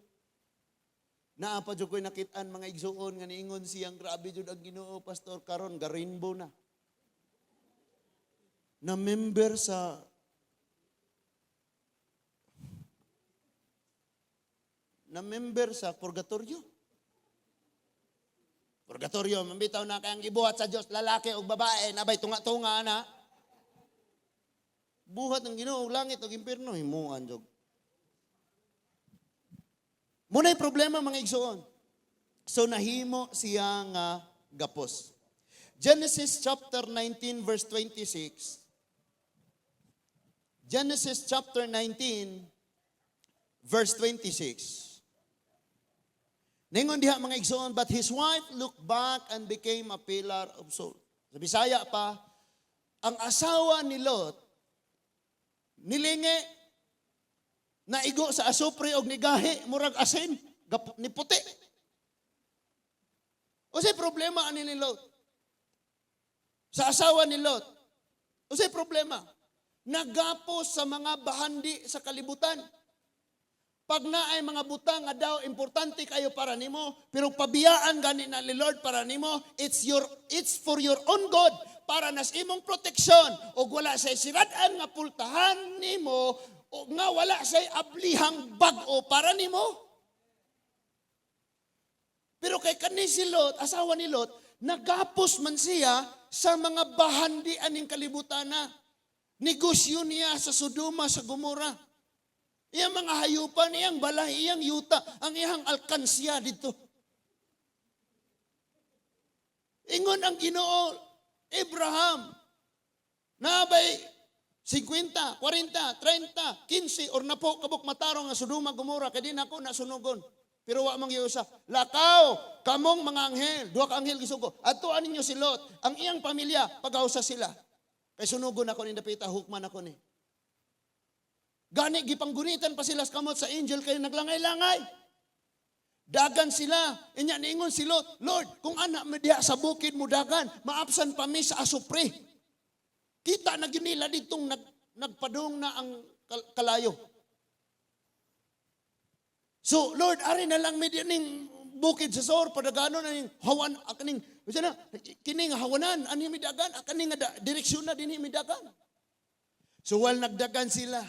Naapa dyan ko'y nakitaan mga igsuon nga niingon siyang grabe dyan ang Ginoo pastor karon ga-rainbow na. Na member sa purgatorio. Purgatorio, mambitaw na kayang ibuhat sa Diyos, lalaki o babae, nabay tunga-tunga na. Buhat ng Ginoo, langit o impierno, himuan dyan. Muna'y problema mga igsoon. So nahimo siya nga gapos. Genesis chapter 19 verse 26. Genesis chapter 19 verse 26. Ningon diha mga igsoon, but his wife looked back and became a pillar of salt. Sa Bisaya pa, ang asawa ni Lot nilingi naigo sa asupre og nigahi murag asin ni puti. O say problema ani ni Lot? Sa asawa ni Lot. O say problema? Nagapos sa mga bahandi sa kalibutan. Pag naay mga butang nga daw importante kayo para nimo, pero pabiyaan gani na ni Lord para nimo, it's for your own good, para nas imong proteksyon og wala say sirad-an nga pultahan nimo o nga wala say ablihang bag-o para nimo. Pero kay kani si Lot, asawa ni Lot, nagapos man siya sa mga bahandi aning kalibutan na. Negosyo niya sa Sodoma, sa Gomora. Iyang mga hayupan, iyang balay, iyang yuta, ang iyang alkansya dito. Ingon ang Ginoo, Abraham, nabay 50, 40, 30, 15, or napo kabuk matarong nga Sodoma, Gomora, kaya din ako nasunugon. Pero wa mang giusa. Lakaw, kamong mga anghel, duha ka anghel gisugo. Adtuan ninyo si Lot, ang iyang pamilya, pagausa sila. Kay sunugon ako ni dapita, hukman ako ni. Gani, gipanggunitan pa sila sa kamot sa angel, kayo naglangay-langay. Dagan sila. Inya niingon si Lot, Lord, kung anak mo diha sa bukid mo dagan, maapsan pa mi sa asupre. Kita na yun nila ditong nagpadong na ang kalayo. So, Lord, ari na lang medyo ning bukid sa Sor, padagano na ning hawan, akaning, kining hawanan, ani midagan, akaning direksyon na din midagan. So, while nagdagan sila,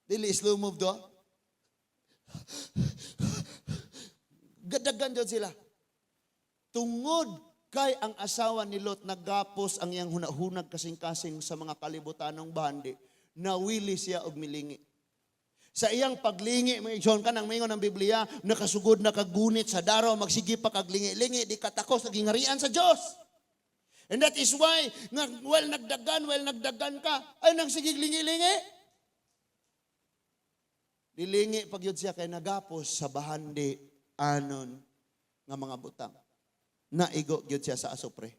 dili slow move do. Gadagan dyan sila. Tungod kay ang asawa ni Lot naggapos ang iyang hunahunag kasing-kasing sa mga kalibutanong bahandi, nawili siya og milingi. Sa iyang paglingi, may igsoon ka nang mingon ng Biblia, nakasugod na kagunit sa daraw, magsigi pa kaglingi-lingi, di katakos, naging harian sa Diyos. And that is why, while nagdagan ka, ay nang sigig lingi-lingi. Dilingi pag yun siya kay nagapos sa bahandi anon nga mga butang. Naigo yun siya sa asupre.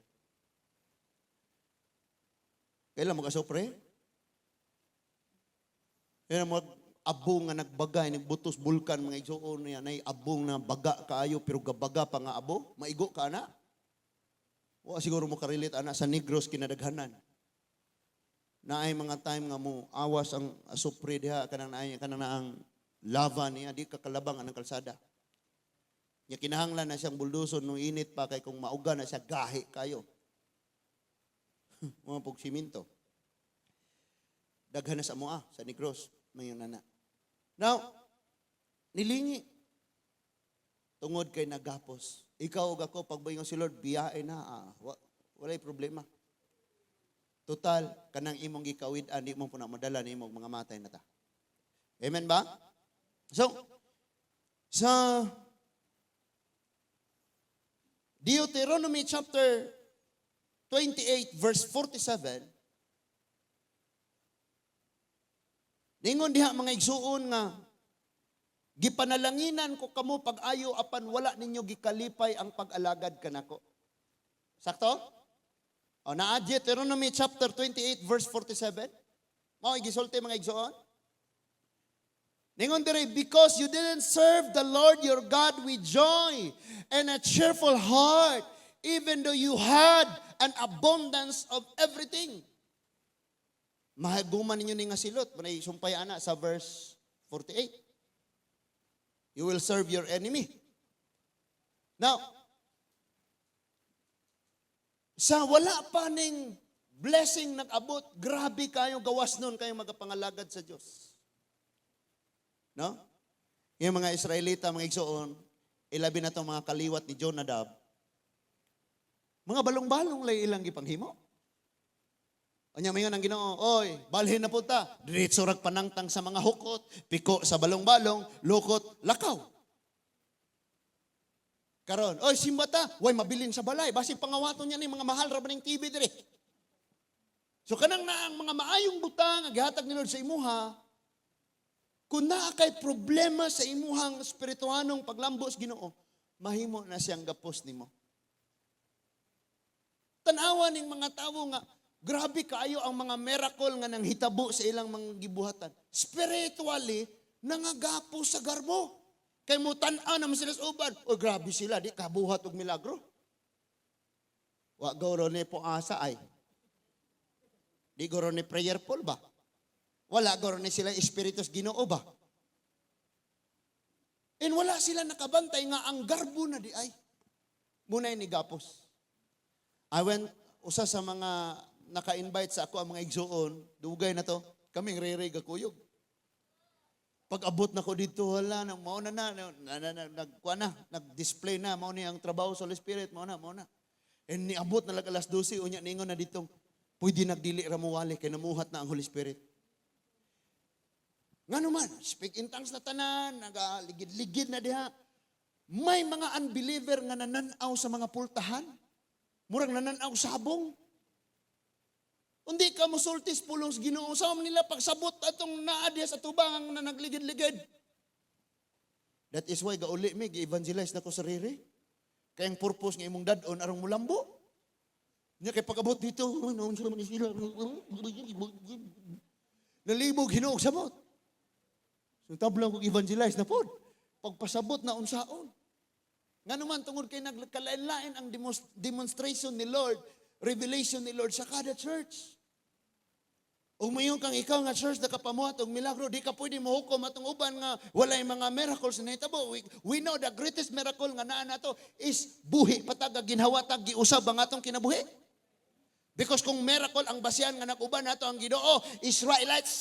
Kailan mag-asupre? Kailan abong nga nagbagay, nagbutos bulkan mga igsoon niya, nay abong na baga kaayo pero gabaga pa nga abo, maigo ka na. Wa siguro mo karelate ana sa Negros kinadaghanan. Na ay mga time nga mo awas ang asupre diha kanang ang lava niya di ka kalabang anang kalsada. Nya kinahanglan na siyang bulduson no init pa kay kung mauga na siya gahi kayo. Mga pug siminto. Daghan na sa moa sa Negros mayon nana. Now, nilingi tungod kay nagapos. Ikaw ug ako pagbayong si Lord biyae na walay problema. Total kanang imong gikawid di mo puna madala ni imong mga matay na ta. Amen ba? So, sa Deuteronomy chapter 28 verse 47, ningon diha mga igsuon nga, gipanalanginan ko kamo pag-ayo apan wala ninyo gikalipay ang pag-alagad kanako. Sakto? O naa Deuteronomy chapter 28 verse 47. Mao gisulti mga igsuon. Ningon dire, because you didn't serve the Lord your God with joy and a cheerful heart, even though you had an abundance of everything. Mahaguman ninyo ni nga silot, manay sumpay ana sa verse 48. You will serve your enemy. Now, sa wala pa ning blessing nag-abot, grabe kayo gawas nun kayo magapangalagad sa Diyos. No? Yung mga Israelita, mga igsoon, ilabi na itong mga kaliwat ni Jonadab, mga balong-balong lay ilang gipanghimo. Anya mayon ang Ginoo, oy, balhin na punta, diretso rag panangtang sa mga hukot, piko sa balong-balong, lukot, lakaw. Karon, oy, simbata, way mabilin sa balay, basi pangawaton niya ni mga mahal ra ba ning TV dire. So kanang na ang mga maayong butang nga gihatag ni Lord sa imuha, kung naa kay problema sa imuhang espirituhanong paglambos Ginoo, mahimo na siyang gapos nimo. Tanawa ning mga tawo nga grabe kaayo ang mga miracle nga nang hitabo sa ilang mga gibuhatan. Spiritually, nangagapo sa garbo. Kay mo tan-aw naman sila sa uban. O grabe sila, di kabuhat og milagro. Wa goro ni po asa ay. Di goro ni prayerful ba? Wala goro ni sila espiritus Ginoo ba? And wala sila nakabantay nga ang garbo na di ay. Munay ni gapos. I went usa sa mga naka-invite sa ako ang mga igsuon, dugay na to, kaming re-re gakuyog. Pag abot na ko dito, wala na, mao na nag-display na, mao ni ang trabaho sa Holy Spirit, mao na. And niabot na alas 12, unya ningon na ditong, pwede nagdili ramuwali, kay namuhat na ang Holy Spirit. Nga naman, speak in tongues na tanan, nagaligid-ligid na diha. May mga unbeliever nga nananaw sa mga pultahan, murang nananaw sabong. Undi ka musultis pulong sa Ginoo, sa nila pagsabot atong naadya sa tubang na nagligid-ligid. That is why gauli mi gi-evangelize na ko sarili. Kay ang purpose nga imong dadon arong mulambo. Nya kay pag-abot dito, naon sila man sila. Nalibog hinuog sabot. So tablang kog evangelize na pod. Pagpasabot na unsaon. Nga naman tungod kay nagkalain-lain ang demonstration ni Lord, revelation ni Lord sa kada church. Ug mayon kang ikaw nga church nakapamuhat og milagro, di ka pwede mohukom atong uban nga walay mga miracles na hitabo. We know the greatest miracle nga naa nato is buhi patag ginhawatag giusab ang atong kinabuhi. Because kung miracle ang basihan nga naguban nato ang Ginoo, Israelites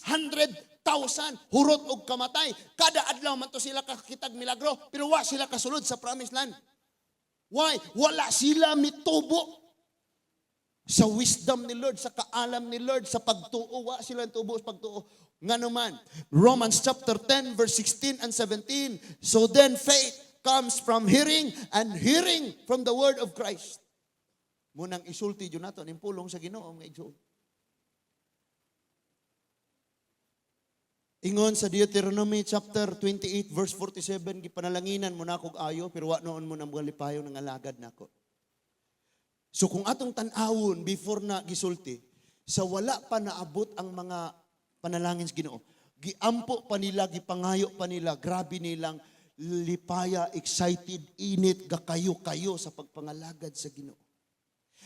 600,000 hurot og kamatay. Kada adlaw man to sila kakitag milagro, pero wa sila kasulod sa promised land. Why? Wala sila mitubo sa wisdom ni Lord, sa kaalam ni Lord, sa pagtuo. Wa sila tubo sa pagtuo. Nga naman, Romans chapter 10 verse 16 and 17. So then faith comes from hearing, and hearing from the word of Christ. Munang isulti yun nato, nimpulong sa Ginoo nga igsoon. Ingon sa Deuteronomy chapter 28 verse 47, gipanalanginan mo na kog ayo, pero wa noon mo nang lipayon ng alagad nako. So kung atong tan-awon before na gisulti, sa wala pa naabot ang mga panalangin sa Ginoo, giampo pa nila, gipangayo pa nila, grabe nilang lipaya, excited, init, gakayo-kayo sa pagpangalagad sa Ginoo.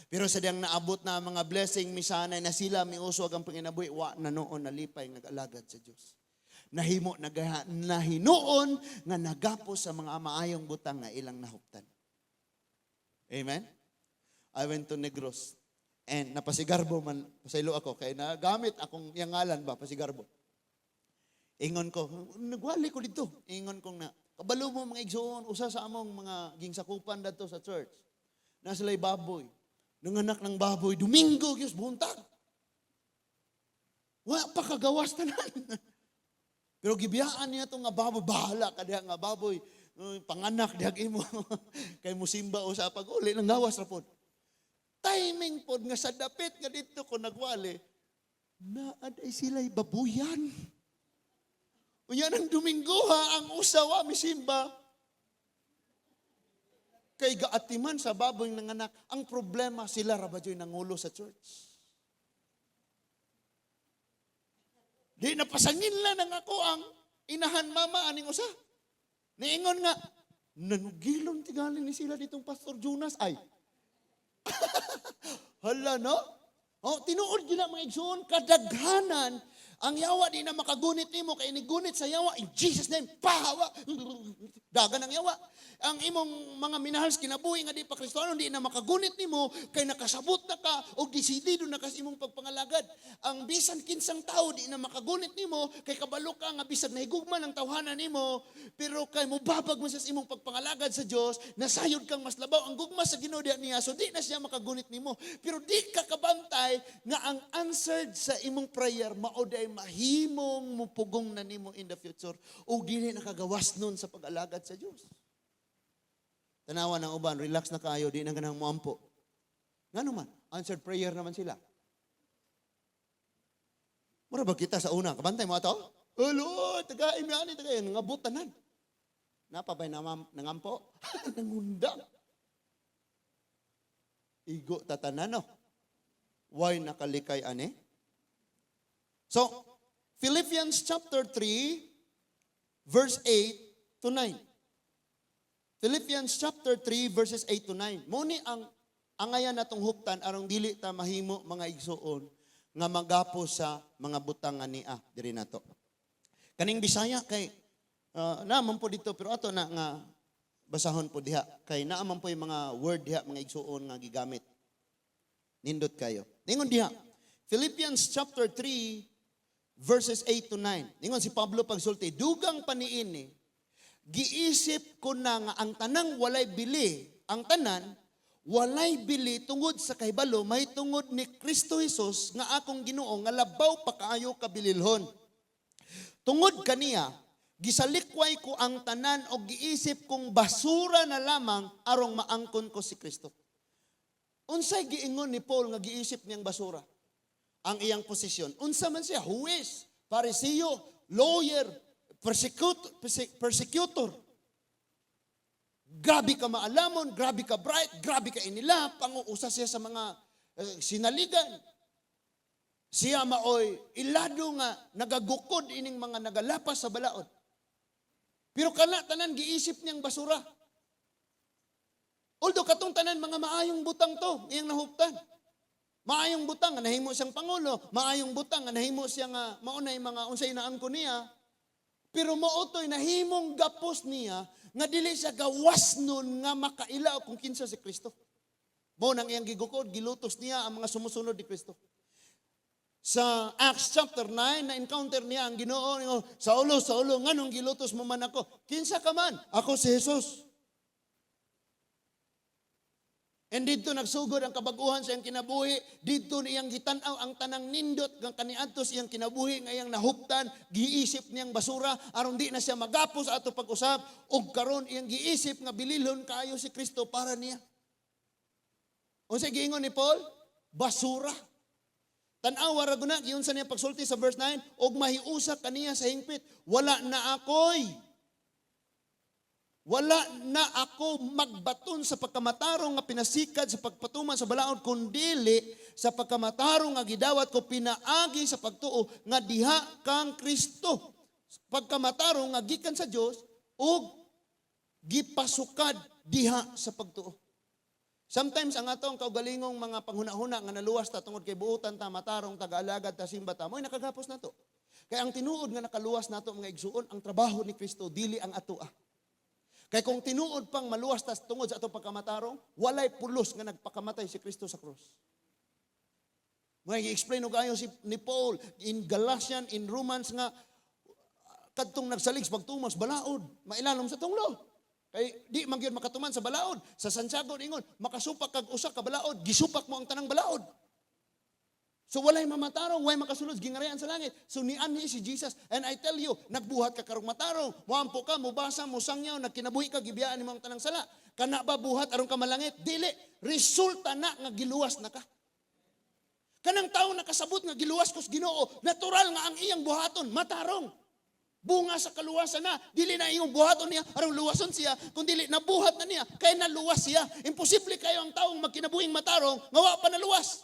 Pero sa diyang naabot na ang mga blessing, misanay na sila, miuswag ang panginabuhi, wa na noon nalipay nag-alagad sa Diyos. Nahinoon nga nagapos sa mga maayong butang nga ilang nahuptan. Amen? I went to Negros and napasigarbo man, pasaylo ako, kaya nagamit akong yung ngalan ba, pasigarbo. Ingon ko, nagwali ko dito. Ingon kong na, kabalo mo mga igsoon, usa sa among mga gingsakupan dato sa church. Nasalay baboy. Nanganak ng baboy, Domingo, Diyos, buntag. Wala pa kagawas tanan. Pero gibiyaan niya itong nga baboy, bahala ka diha nga baboy, panganak diha imo. Kay musimba o sa pag-uli, nang gawas ra pod. Timing pod nga sa dapit nga dito ko nagwali, naaday sila'y babuyan. Unya ng Domingo ha, ang usawa, misimba. Kay gaatiman sa baboy ng anak, ang problema sila rabadyoy nangulo sa church. Di napasangin lang ng ako ang inahan mama aning usa. Niingon nga, nanugilon tigalin ni sila ditong Pastor Jonas ay. Hala no? Oh, tinuod gila mga igsoon, kadaghanan ang yawa di na makagunit nimo kay inigunit sa yawa in Jesus name pahawa. Dagan ang yawa. Ang imong mga minahals kinabuhi nga di pa Kristiyano di na makagunit nimo kay nakasabot na ka og desidido na kas imong pagpangalagad. Ang bisan kinsang tao di na makagunit nimo kay kabalo ka nga bisag nahigugman ang tawhanan nimo pero kay mubabag mo sa imong pagpangalagad sa Dios nasayod kang mas labaw ang gugma sa Ginoo diha niya so di na siya makagunit nimo pero di ka kabantay nga ang answered sa imong prayer mao day mahimong mupugong na nimo in the future o dili nakagawas nun sa pag-alagad sa Dios. Tanawa ng uban, relax na kayo, di na ganang muampo. Nga naman, answered prayer naman sila. Mura ba kita sa una? Kabantay mo ito? Hello, tagaim yan, tagaim, nangabutanan. Napabay nangampo? Nangundang. Igo tatanano. Why nakalikay ane? So, Philippians chapter 3, verse 8 to 9. Philippians chapter 3 verses 8 to 9. Muni ang angayan natong huptan arong dili ta mahimo mga igsuon nga magapo sa mga butang nga niya diri nato. Kaning Bisaya kay naaman po dito pero ato na nga basahon po diha kay naaman po yung mga word diha mga igsuon nga gigamit. Nindot kayo. Ningon diha. Philippians chapter 3 verses 8 to 9. Ningon si Pablo pagsulti, dugang paniini giisip ko na nga ang tanang walay bili, ang tanan, walay bili tungod sa kahibalo, may tungod ni Kristo Jesus nga akong Ginoo nga labaw pa kaayo kabililhon. Tungod kaniya, gisalikway ko ang tanan o giisip kong basura na lamang arong maangkon ko si Kristo. Unsay giingon ni Paul nga giisip niyang basura? Ang iyang posisyon. Unsa man siya? Huwes, Pariseo, lawyer, persecutor. Grabe ka maalamon, grabe ka bright, grabe ka inila, panguusa siya sa mga sinaligan. Siya maoy ilado nga nagagukod ining mga nagalapas sa balaod. Pero kana tanan giisip niyang basura. Although katong tanan mga maayong butang to, iyang nahuptan. Maayong butang nga nahimo siyang pangulo, maayong butang nga nahimo siya nga maunay mga unsay naangkon niya. Pero maotoy nahimong gapos niya nga dili siya gawas nun nga makailaw kung kinsa si Kristo. Mo nang iyang gigukod, gilutos niya ang mga sumusunod ni Kristo. Sa Acts chapter 9, na-encounter niya ang Ginoo, Saulo, nganong gilutos mo man ako? Kinsa ka man? Ako si Jesus. And dito nagsugod ang kabaguhan sa iyang kinabuhi. Dito niyang gitanaw ang tanang nindot ng kaniadtos iyang kinabuhi nga iyang nahuptan. Giisip niyang basura. Aron di na siya magapos ato pag-usap. O karon iyang giisip nga bililhon kaayo si Kristo para niya. Unsay giingon ni Paul? Basura. Tanawa ra guna giunsa niya pagsulti sa verse 9. Og mahiusa kaniya sa hingpit. Wala na ako'y wala na ako magbaton sa pagkamatarong nga pinasikad sa pagpatuman sa balaod, kundili sa pagkamatarong nga gidawat ko pinaagi sa pagtuo nga diha kang Kristo. Pagkamatarong nga gikan sa Dios ug gipasukad diha sa pagtuo. Sometimes ang atong kaugalingong mga panghuna-huna nga naluwas ta tungod kay buutan ta, matarong, taga-alagad ta, simba ta, mo'y nakagapos nato. Kaya ang tinuod nga nakaluwas nato mga igsuon, ang trabaho ni Kristo dili ang atoa. Kaya kung tinuod pang maluwas tas tungod sa atong pagkamatarong, walay pulos nga nagpakamatay si Kristo sa krus. May i-explain og ayo ni Paul in Galatian, in Romans nga kadtong nagsalig sa pagtumas balaod, mailalom sa tunglo. Kay di man gyud makatuman sa balaod. Sa Santiago ingon, makasupak kag usa ka balaod, gisupak mo ang tanang balaod. So walay mamatarong, walay makasulod, gingarayan sa langit. So nianhi si Jesus. And I tell you, nagbuhat ka karong matarong, muampo ka, mubasa, musangyaw, nagkinabuhi ka, gibiyaan ni mga tanang sala. Kana ba buhat aron ka malangit? Dili. Resulta na nga giluwas na ka. Kanang tao nakasabot nga giluwas kos Ginoo, natural nga ang iyang buhaton, matarong. Bunga sa kaluwasan na, dili na iyong buhaton niya, aron luwason siya, kung dili nabuhat na niya, kaya naluwas siya. Imposible kayo ang taong magkinabuhing matarong, ngawa pa naluwas.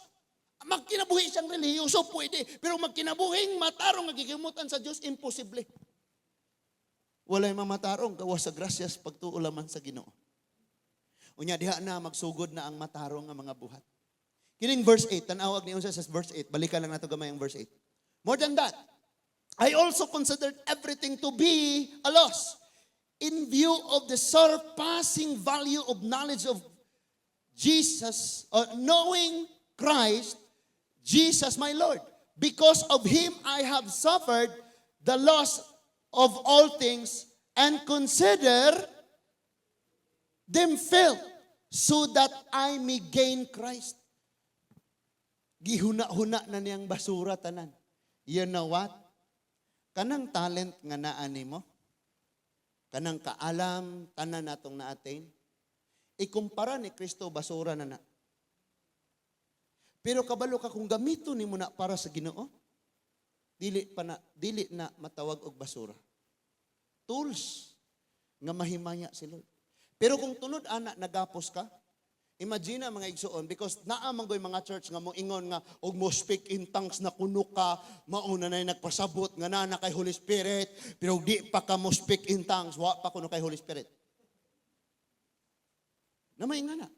Magkinabuhi siyang relihiyoso, pwede. Pero magkinabuhing matarong, nagigimutan sa Diyos, imposible. Walay mamatarong, gawas sa grasyas, pagtuulaman sa Ginoo. Unya, diha na, magsugod na ang matarong nga mga buhat. Kining verse 8, tanawag niyo sa verse 8, balikan lang nato gamay ang verse 8. More than that, I also considered everything to be a loss in view of the surpassing value of knowledge of Jesus, knowing Christ, Jesus my Lord. Because of Him I have suffered the loss of all things and consider them filth so that I may gain Christ. Gihuna-huna na niyang basura tanan. You know what? Kanang talent nga naa nimo, kanang kaalam tanan natong na-attain, ikumpara ni Kristo basura na na. Pero kabalo ka kung gamito nimo na para sa Ginoo, dili na matawag og basura. Tools nga mahimaya si Lord. Pero kung tunod ana nagapos ka, imagine mga igsuon, because naamang goy mga church nga mo ingon nga og mo speak in tongues na kuno ka, mauna na nagpasabot nga na kay Holy Spirit, pero di pa ka mo speak in tongues, wa pa kuno kay Holy Spirit. Namay nga na.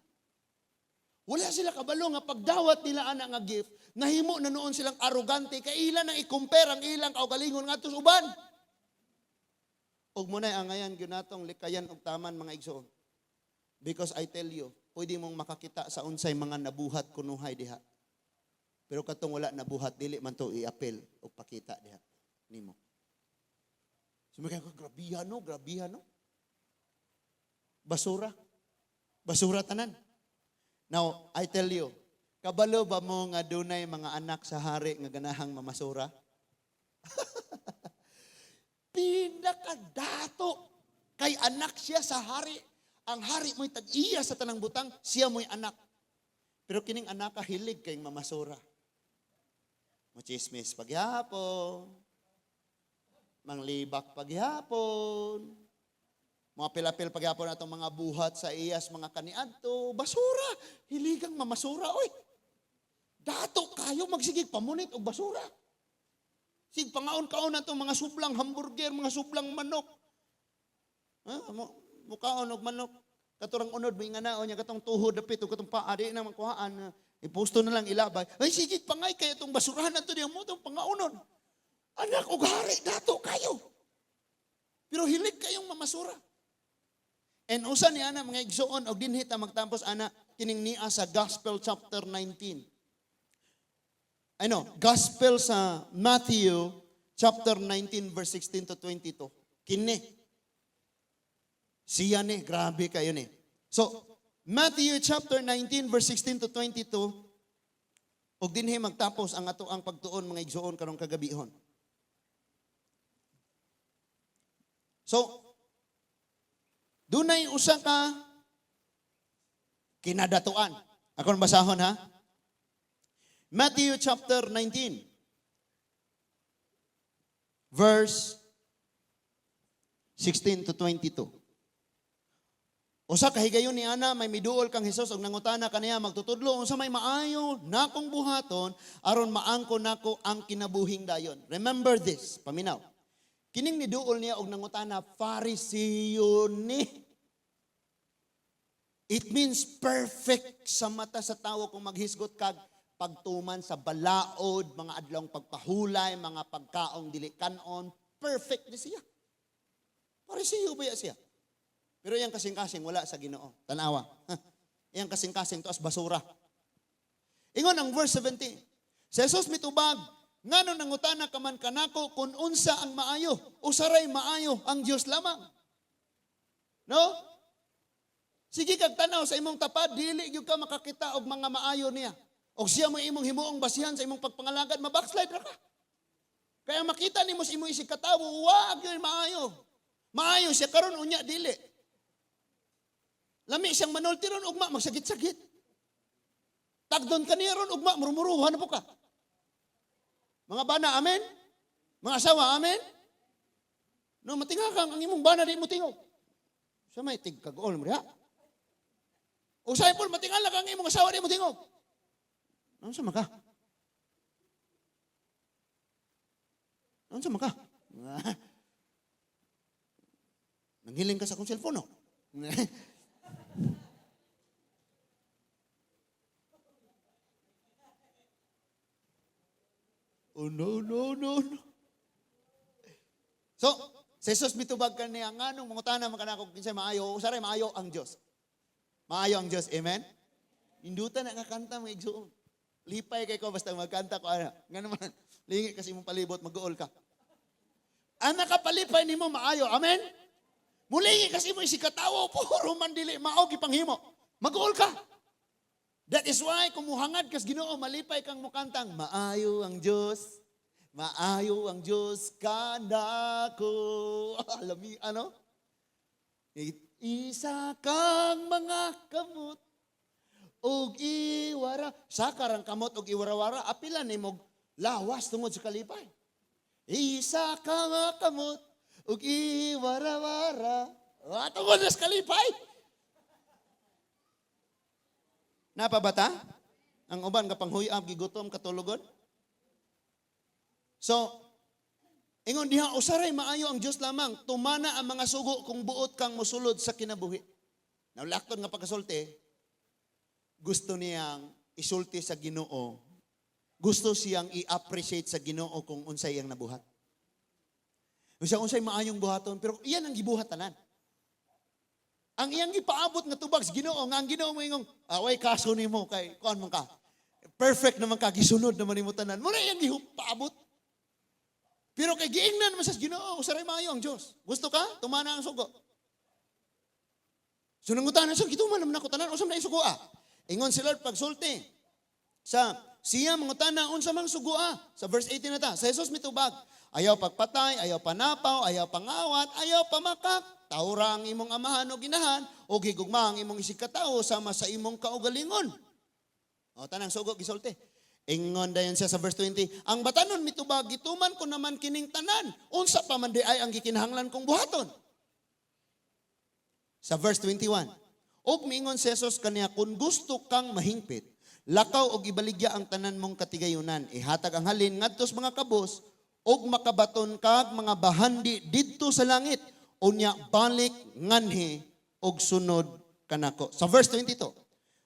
Wala sila kabalo nga pagdawat nila ana nga gift, nahimo na noon silang arrogante, kay ilan ang i-compare ang ilang kaugalingon nga tus uban. Og mo na ang ngayon ginatong likayan og taman mga igsuon. Because I tell you, pwede mong makakita sa unsay mga nabuhat kunuhay diha. Pero katong wala nabuhat, dili man to i-apel o pakita diha nimo. Sumikay ko, grabihan no. Basura tanan. Now, I tell you, kabalo ba mo nga dunay mga anak sa hari nga ganahang mamasura? Pinakadato kay anak siya sa hari. Ang hari mo'y tag-iya sa tanang butang, siya mo'y anak. Pero kining anak hilig kay mamasura. Machismis paghapon, manglibak paghapon, mga pilapil paghapon atong mga buhat sa iyas, mga kaniadto, basura, hiligang mamasura, oy. Dato kayo magsigig pamunit og basura. Sig pangaon-kaon atong mga suplang hamburger, mga suplang manok. Mukaon og manok, katurang unod mo inganaon niya katong tuhod dapit o katong paa di na makuhaan, iposto na lang ilabay. Ay sige pangay kay itong basurahan nato diyan mo itong pangaunon. Anak og hari dato kayo. Pero hilig kayong mamasura. And usa ni ana mga igsuon og dinhi ta magtampos ana kining niya sa Gospel chapter 19. Gospel sa Matthew chapter 19 verse 16 to 22. Kini siya ni, grabe kayo ni. So, Matthew chapter 19 verse 16 to 22, og dinhi magtapos ang ato ang pagtuon mga igsuon karong kagabihon. So, dunay usa ka kinadatuan. Akong basahon ha. Matthew chapter 19 verse 16 to 22. Usa ka higayon ni ana may miduol kang Hesus og nangutana kaniya magtutudlo unsa may maayo nakong buhaton aron maangko nako ang kinabuhing dayon. Remember this, paminaw. Kining niduol niya og nangutana Phariseo ni. It means perfect sa mata sa tawo kung maghisgot kag pagtuman sa balaod, mga adlong pagpahulay, mga pagkaong dili kanon, perfect ni siya. Phariseo ba siya? Pero yang kasing-kasing wala sa Ginoo. Tanawa. Yang kasing-kasing to as basura. Ingon ang verse 17. Si Jesus mitubag, ngano nangutana ka man kanako kung unsa ang maayo, usaray maayo ang Dios lamang. No? Sige kag tanaw sa imong tapad, dili gyud ka makakita og mga maayo niya. Og siya mo imong himuong basihan sa imong pagpangalagad, mabackslide ra ka. Kaya makita nimo sa imong isig katawo, wag gyud maayo. Maayo siya karon unya dili. Lami siyang manulti ron, ugma, magsagit-sagit. Tagdon ka niya ron, ugma, murumuruhan na po ka. Mga bana, amen? Mga asawa, amen? No, matinga kang ang imong bana, di mo tingog. Sa may tigkag-ol mo, diha? O sa'yo po, matingala kang imong asawa, di mo tingog. Ano sa maka? Ano sa maka? Nanghiling ka sa kong cellphone, no? Oh, no. So, si Jesus mitubag ka niya, nganong mangutana makanako kinsay maayo, usaray maayo ang Dios. Maayo ang Dios, amen? Indutan na nga kanta mga igsuon. Lipay kay ko basta magkanta ko ana. Nga naman, lingi kasi mong palibot, mag-uol ka. Ang nakapalipay nimo maayo, amen? Mulingi kasi mo isikatawo, puro mandili, maog ipanghimo. Mag-uol ka. That is why kumuhangad kas Ginoo malipay kang mukantang maayo ang Dios. Maayo ang Dios kanako. Alami ano? Isa kang mga kamot og iwara. Sakar ang kamot og iwara-wara apilan nimo lawas tungod sa kalipay. Isa ka nga kamot og iwara-wara. Tungod sa kalipay. Napabata? Ang uban kapang huyab gigutom katulugon. So, ingon diha usaray maayo ang Dios lamang, tumana ang mga sugo kung buot kang mosulod sa kinabuhi. Now lakton nga pagkasulti, gusto niyang isulti sa Ginoo. Gusto siyang i-appreciate sa Ginoo kung unsay iyang nabuhat. Unsay maayong buhaton, pero iyan ang gibuhat tanan. Ang iyang gipaabot nga tubag sa Ginoo, nga ang Ginoo mo ingong, away kaso nimo kay kuan man ka. Perfect naman ka gisunod naman nimo tanan. Mo na iyang gipaabot. Pero kay giingnan man sa Ginoo, usaray maayo ang Dios. Gusto ka? Tumana ang sugo. Sunangutan sa gituman naman ako tanan, usam na isugo Ingon si Lord pagsulti. Sa siya mangutana unsa mang sugoa. Sa verse 18 na ta, sa Jesus mitubag, ayaw pagpatay, ayaw panapaw, ayaw pangawat, ayaw pamakak. Taura ang imong amahan o ginahan, o gigugma ang imong isikatao sama sa imong kaugalingon. O, tanang sugo, gisulti. Ingon dayon siya sa verse 20, ang batanon mitubag, gituman ko naman kining tanan, unsa pa man di ay ang gikinahanglan kong buhaton. Sa verse 21, og miingon si Jesus kaniya, kung gusto kang mahingpit, lakaw og ibaligya ang tanan mong katigayunan, ihatag ang halin ngadto sa mga kabos, og makabaton kag mga bahandi didto sa langit, unya balik nganhi og sunod kanako. Sa verse 22,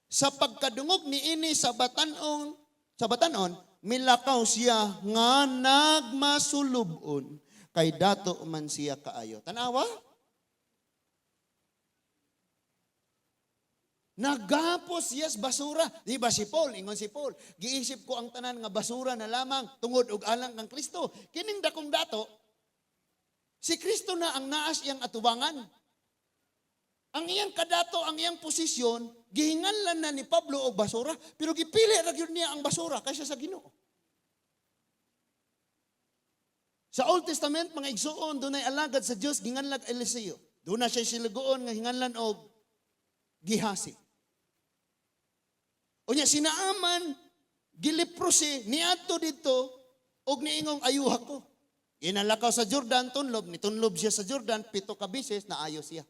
sa pagkadungog niini sa batanon, milakaw siya nga nagmasulubon kay dato man siya kaayo. Tanawa? Nagapos yes basura. Di ba si Paul, ingon si Paul, giisip ko ang tanan nga basura na lamang tungod og alang kang Kristo. Kining dakong dato, si Kristo na ang naas iyang atubangan. Ang iyang kadato, ang iyang posisyon, gihinganlan na ni Pablo og basura, pero gipili ra gyud niya ang basura kaysa sa Ginoo. Sa Old Testament, mga igsuon, dunay alagad sa Dios ginganlag Eliseo. Doon na siya silagoon nga hinganlan og Gihasi. Unya sinaaman, giliprosi, niadto dito, og niingong ayuha ko. Inalakaw sa Jordan, tunlob, nitunlob siya sa Jordan, 7 ka bisis, naayo siya.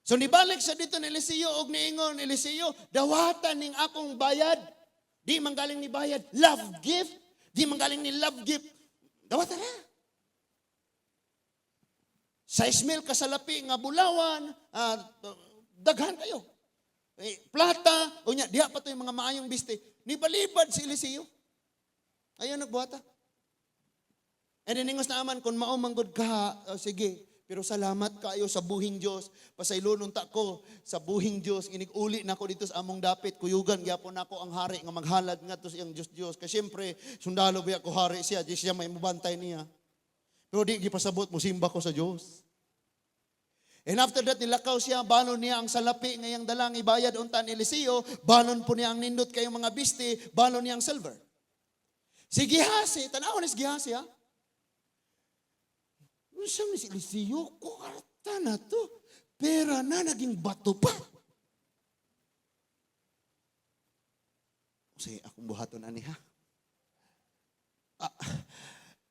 So nibalik sa dito ni Eliseo og niingon, Eliseo, dawatan ning akong bayad. Di manggaling ni bayad, love gift. Di manggaling ni love gift. Dawatan na. 6,000 kasalapi nga bulawan, daghan kayo. Plata, o niya, diha pa to yung mga maayong biste. Nibalibad si Eliseo. Ayaw nagbuhata. And then ingos na aman, kung maumanggod ka, sige, pero salamat kayo sa buhing Diyos. Pasaylonon ta ko sa buhing Diyos. Inig-uli na ko dito sa among dapit. Kuyugan, gyapon ako ang hari nga maghalad nga to siyang Diyos. Kasi siyempre, sundalo ba ako hari siya. Di siya may mabantay niya. Pero di gipasabot mo, simba ko sa Diyos. And after that, nilakaw siya, balon niya ang salapi ngayang dalang ibayad untan ni Eliseo, balon po niya ang nindot kayong mga bisti, balon niya ang silver. Si Gihasi, tanaw ni si Gihasi ha? Saan ni si Eliseo? Kuwarta na to. Pera na naging bato pa. Kasi akong buhaton ani ha.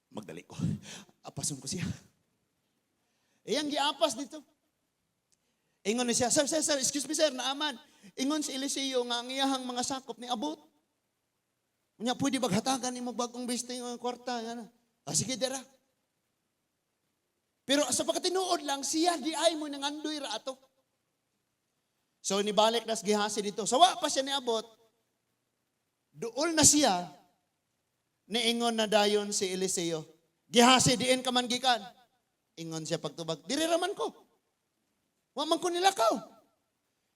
Magdali ko. Apason ko siya. Iyang giapas dito. Ingon ni siya, sir, excuse me sir, naaman. Ingon si Eliseo nga ang iyahang mga sakop ni abot. Unya, pwede baghatagan ni mo bagong biste ng kwarta. Sige, dera. Pero sa pagkatinuod lang, siya di ay mo nang andoy ra ato. So, nibalik nas Gihasi dito. Sawa pa siya ni abot. Dool na siya, niingon na dayon si Eliseo. Gihasi, diin ka man gikan. Ingon siya pagtubag, diri raman ko. Wa man ko nilakaw.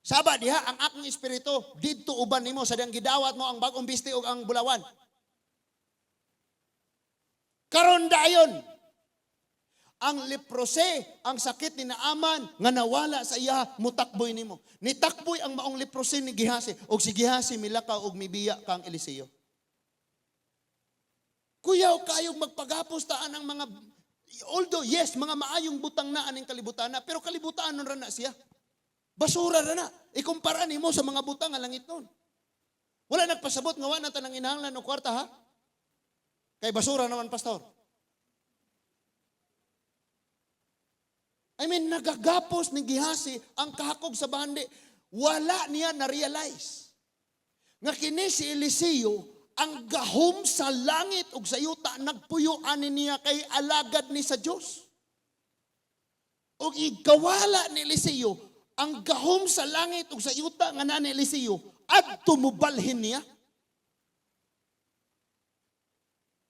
Saba diha ang akong espiritu didto uban nimo sa dang gidawat mo ang bagong biste ug ang bulawan. Karon dayon ang leprose, ang sakit ni Naaman nga nawala sa iya, mutakboy nimo. Nitakboy ang maong leprose ni Gihasi ug si Gihasi milakaw ug mibiya kang Eliseo. Kuyaw kayong magpagapos taan ang mga, although yes, mga maayong butang na aning kalibutan na, pero kalibutan nun ra na siya. Basura ra na. Ikumpara nimo sa mga butang nga langit nun. Wala nagpasabot nga wa na tanang inahanglan o kwarta ha? Kay basura naman pastor. I mean, nagagapos ni Gihasi ang kahakog sa bandi. Wala niya na-realize. Nga kini si Eliseo, ang gahom sa langit ug sa yuta, nagpuyuan niya kay alagad ni sa Diyos. Ug igawala ni Eliseo, ang gahom sa langit ug sa yuta nga na ni Eliseo, at tumubalhin niya.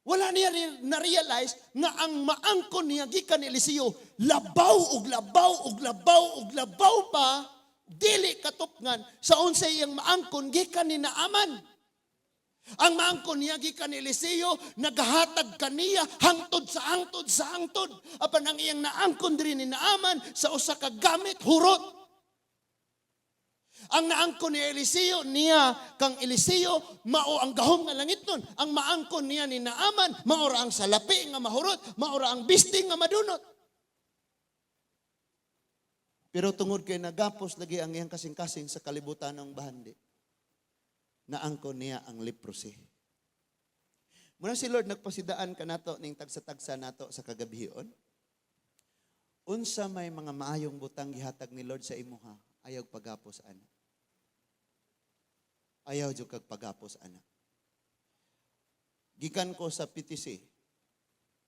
Wala niya na-realize nga ang maangkon niya gikan ni Eliseo, labaw ug labaw ug labaw ug labaw pa, dili katupngan sa unsay iyang maangkon gikan ni Naaman. Ang maangkon niya gikan ni Eliseo, naghatag kaniya hangtod sa hangtod sa hangtod. Apan ang iyang naangkon diri ni Naaman sa usa ka gamit hurot. Ang naangkon ni Eliseo niya kang Eliseo mao ang gahom nga langit nun. Ang maangkon niya ni Naaman mao ra ang salapi nga mahurot, mao ra ang bisting nga madunot. Pero tungod kay nagapos lagi ang iyang kasing-kasing sa kalibutan ng bahandi, naangkon niya ang leprosy. Muna si Lord nagpasidaan kanato ning tagsa-tagsa nato sa kagabihon. Unsa may mga maayong butang gihatag ni Lord sa imuha, ayaw pagapos ana. Ayaw jud kag pagapos ana. Gikan ko sa PTC.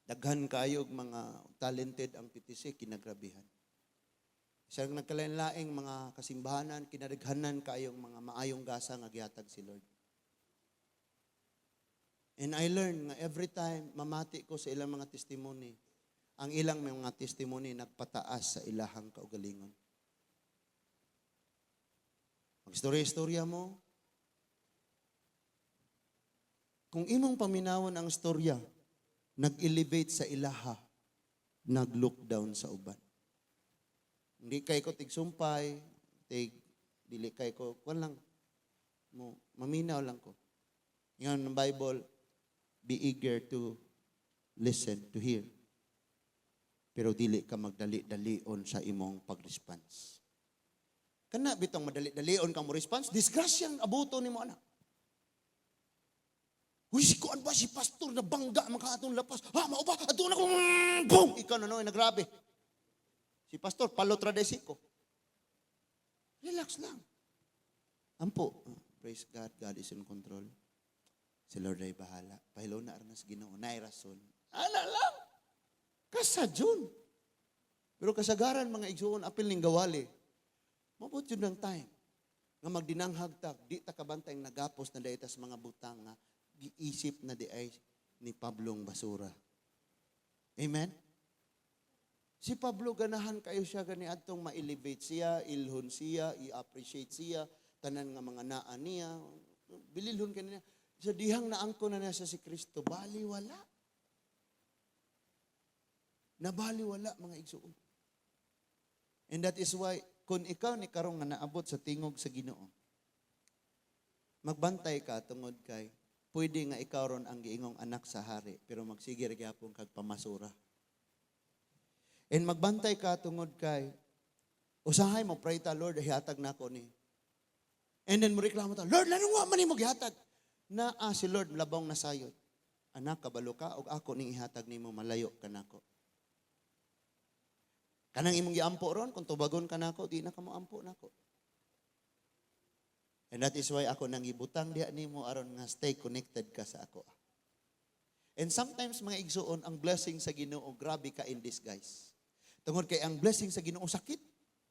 Daghan kaayog mga talented ang PTC, kinagrabihan. Sa nagkalain-laing mga kasimbahanan, kinadaghanan kaayong mga maayong gasa nga gihatag si Lord. And I learned nga every time mamati ko sa ilang mga testimony, ang ilang mga testimony nagpataas sa ilahang kaugalingon. Magstorya-istorya mo. Kung imong paminawon ang storya, nag-elevate sa ilaha, nag-look down sa uban. Hindi kay ko tigsumpay, dili kay ko, lang, maminaw lang ko. Ngayon ng Bible, be eager to listen, to hear. Pero dili ka magdali-dalion sa imong pag-response. Kana bitong madali-dalion ka mo response, disgrasyang abuto ni mo anak. Uy, si kuan ba si pastor na bangga makaatong lapas? Ha, mao ba? Ato na ko, boom! Ikaw na nagrabe. Si pastor, palot radesiko. Relax lang. Ampo. Praise God. God is in control. Si Lord ay bahala. Pahilaw na aranas Ginoo. Naay rason. Ana lang. Kasadyon. Pero kasagaran mga igsuon apil ning gawali. Mabot yun ng time. Nga magdinanghag ta, di ta kabantay nagapos na daytas mga butang nga giisip na di ay ni Pablong basura. Amen? Si Pablo ganahan kayo siya gani adtong ma-elevate siya, ilhon siya, i-appreciate siya, tanan nga mga naa niya, bililhon kanina. Sa dihang naangko na niya sa si Kristo, baliwala. Nabaliwala mga igsuon. And that is why, kung ikaw ni karong nga naabot sa tingog sa Ginoo, magbantay ka tungod kay, pwede nga ikaw ron ang giingong anak sa hari, pero magsigir gyapon kag pamasura. And magbantay ka tungod kay, usahay mo, pray ta, Lord, hihatag na ako ni. And then mo reklamo ta, Lord, lanong wa man ni mo gihatag. Si Lord, labong nasayod. Anak, kabalo ka, o ako ning ihatag nimo malayo ka nako. Kanang imong giampo ron, kung tubagon ka nako, di na ka mo ampo nako. And that is why ako nang ibutang diha nimo aron nga stay connected ka sa ako. And sometimes mga igsuon, ang blessing sa Ginoo grabe ka in disguise. Tungod kay ang blessing sa Ginoo sakit,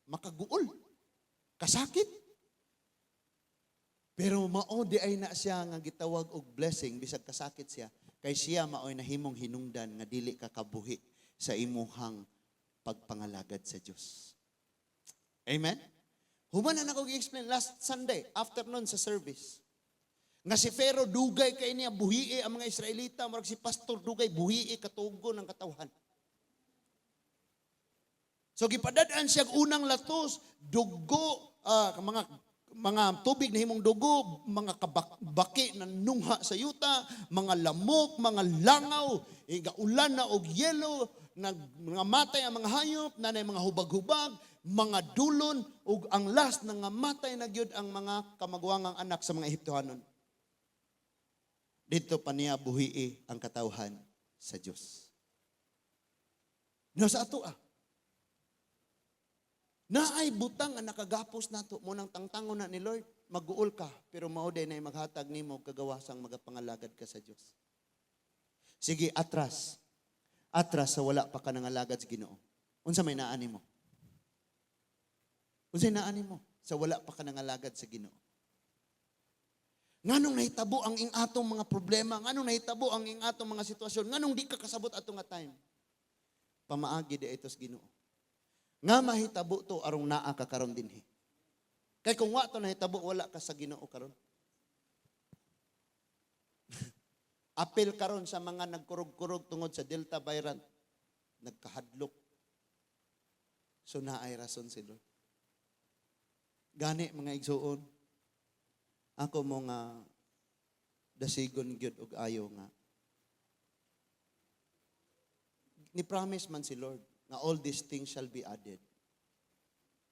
makaguol, kasakit. Pero mao di ay na siya nga gitawag og blessing bisag kasakit siya, kay siya maoy nahimong hinungdan nga dili ka kabuhi sa imuhang pagpangalagad sa Dios. Amen. Human na ako gi-explain last Sunday afternoon sa service. Nga si Pharaoh dugay kay niya buhii ang mga Israelita, marag si pastor dugay buhii katugo ng katawhan. So gipadad-an siya unang latos, dugo, mga tubig na himong dugo, mga kabaki na nungha sa yuta, mga lamok, mga langaw, igaulan na og yelo, mga matay ang mga hayop, nanay mga hubag-hubag, mga dulon, ug ang last na nga matay na gyud ang mga kamagwangang anak sa mga Ehiptohanon. Dito pa niya buhii ang katawhan sa Diyos. No sa ato naay butang ang nakagapos nato mo nang tangtangon na ni Lord, mag-uol ka, pero mauday na maghatag nimo kagawasang magapangalagad ka sa Dios. Sige, atras sa wala pa ka nangalagad sa Ginoo. Unsa may naani mo? Unsay naani mo sa wala pa ka nangalagad sa Ginoo? Nganong nahitabo ang ing atong mga problema, nganong nahitabo ang ing atong mga sitwasyon, nganong di ka kasabot atong nga time? Pamaagi di ito sa Ginoo. Nga mahitabo to arong naa ka karon dinhi. Kay kung wa to nahitabo wala ka sa Ginoo karon. Apil karon sa mga nagkurog-kurog tungod sa Delta variant, nagkahadlok. So naay rason si Lord. Gani mga igsuon, ako mo nga dasigon gyud og ayo nga. Ni promise man si Lord na all these things shall be added.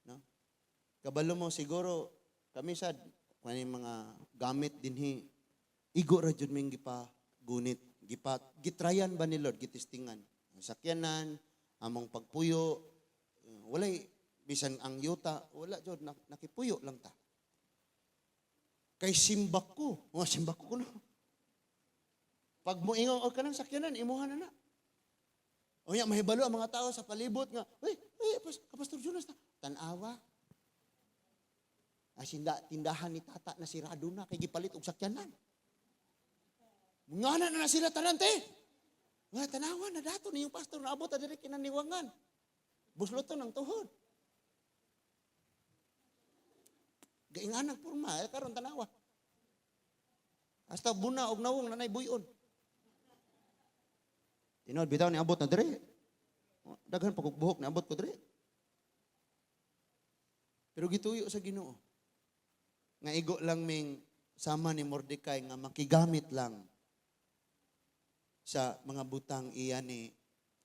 No? Kabalo mo siguro kami sad kani mga gamit dinhi igo ra jud ming gipagunit, gitrayan ba ni Lord gitistingan. Ang sakyanan, among pagpuyo, walay bisan ang yuta, wala jud nakipuyo lang ta. Kay simbak ko no. Pag moingon og kanang sakyanan imuha na. O nga, mahibalo ang mga tao sa palibot nga, Pastor Jonas na, tanawa. Tindahan ni tata na sirado na, kay gipalit og sakyanan. Nga na sila tanante. Nga, tanawa na dato ni yung pastor na abot na diri kinaniwangan. Busloto ng tuhod. Gaingan ng purma, karon tanawa. Hasta buna og nawong nanay buyon. Tinod, bitaw ni abot na dire. Daghan pa kog buhok ni abot ko dire. Pero gituyo sa Ginoo. Nga igo lang ming sama ni Mordecai nga makigamit lang sa mga butang iya ni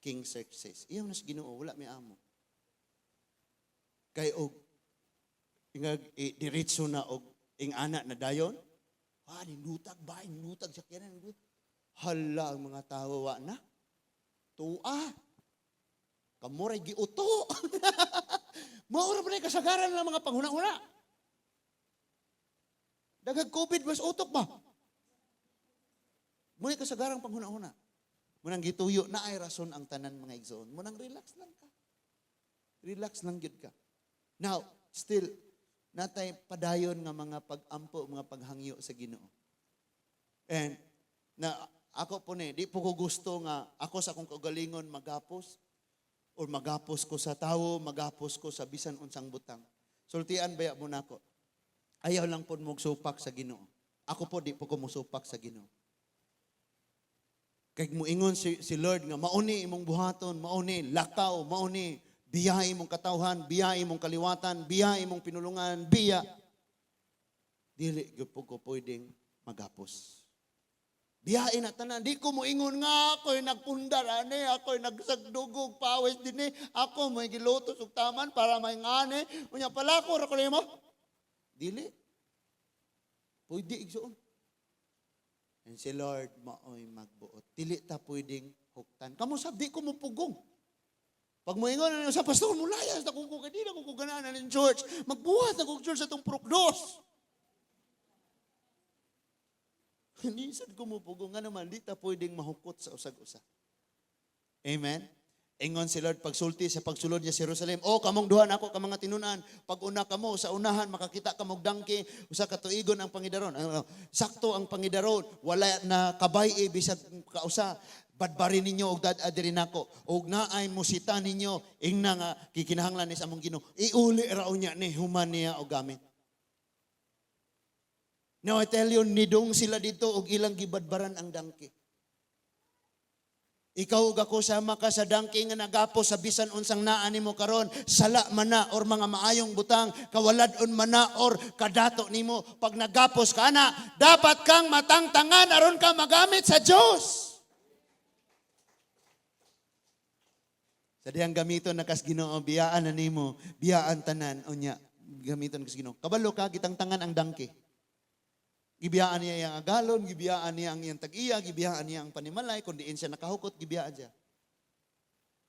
King Xerxes. Iyaw na sa Ginoo, wala may amo. Kay og diretso na og ing anak na dayon. Nindutag sa kyanan. Hala ang mga tao wa na. Tua. Kamuray giuto. Maura pa na kasagaran ng mga panghuna-huna. Dagag COVID mas utok ba? Muna kasagarang panghuna-huna. Munang gituyo na ay rason ang tanan mga igsoon. Munang relax lang ka. Relax lang gyud ka. Now, still natay padayon nga mga pag-ampo, mga paghangyo sa Ginoo. And na ako po di po ko gusto nga ako sa akong kagalingon magapos or magapos ko sa tawo, magapos ko sa bisan unsang butang. Sultian baya mo nako. Ayaw lang po mo supak sa Ginoo. Ako po di po ko musupak sa Ginoo. Kay muingon si Lord nga mauni imong buhaton, mauni lakaw, mauni biyahe imong katawhan, biyahe imong kaliwatan, biyahe imong pinulungan, biya. Dili gyud po ko pwedeng magapos. Biyahe na tanan, di ko moingon nga ako'y nagpundar ani, ako'y nagsagdugog pawis dinhi, ako may gilutos ug taman para may ngani, unya pala ko ra ko nimo. Dili. Pwede igsoon. And si Lord, maoy magbuot. Dili ta pwedeng huktan. Kamu sabi ko mo pugong. Pag mo ingon sa pastor, mulayas na kung kadi na kung ganahan ng church. Magbuhat na kung church sa itong prokdos. Nisad ko mo pugong. Nga naman, di ta pwedeng mahukot sa usag-usa. Amen? Ingon si Lord, pagsulti sa pagsulod niya sa Jerusalem, kamong duhan ako ka mga tinunan, pag una kamo sa unahan, makakita kamong dangki, usa ka tuigon ang pangidaron. Sakto ang pangidaron, wala na kabay bisag kausa, badbarin ninyo og dad-adiri nako, og naay musita ninyo, ingna nga kikinahanglan ni sa among Ginoo. Iuli raw niya ni human niya og gamit. Now I tell you, nidong sila dito og ilang gibadbaran ang dangki. Ikaw ug ako sama ka sa dangki nga nagapo sa bisan unsang naa nimo karon, sala man na or mga maayong butang, kawalad-on man na or kadato nimo, pag nagapos ka na, dapat kang matangtangan aron ka magamit sa Dios. Sa dihang gamiton na kas Ginoo, biyaan na nimo, biyaan tanan unya, gamiton kas Ginoo. Kabalo ka gitangtangan ang dangki. Gibiyaan niya ang agalon, gibiyaan niya ang iyang tag-iya, gibiyaan niya ang panimalay, kung diin siya nakahukot, gibiyaan siya.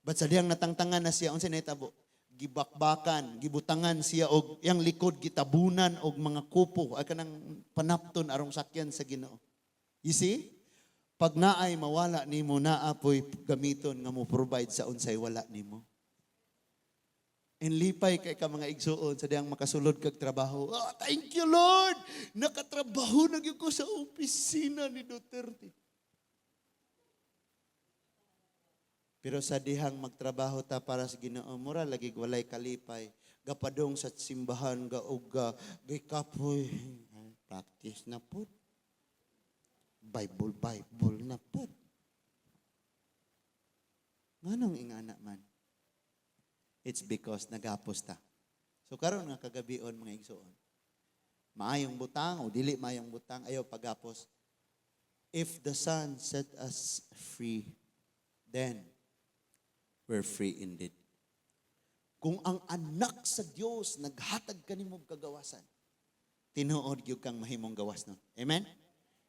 But sa diyang natangtangan na siya, unsa nahitabo, gibakbakan, gibutangan siya og iyang likod gitabunan og mga kupo ay kanang panapton arong sakyan sa Ginoo. You see? Pag naay mawala nimo, naapoy gamiton nga mo provide sa unsay wala nimo. Lipay kay ka mga igsuon sa diyang makasulod kag trabaho. Thank you Lord! Nakatrabaho na gyud ko sa opisina ni Duterte. Pero sa dihang magtrabaho ta para sa Ginoo, mura lagi walay kalipay. Gapadong sa simbahan ga og gay kapoy. Practice na pud. Bible na pud. Nganong ingana man? It's because nagapos ta. So karon nga kagabion mga igsoon. Maayong butang o dili maayong butang ayaw pagapos. If the Son set us free, then we're free indeed. Kung ang anak sa Dios naghatag kanimo kagawasan, tinuod gyud kang mahimong gawas nun. Amen?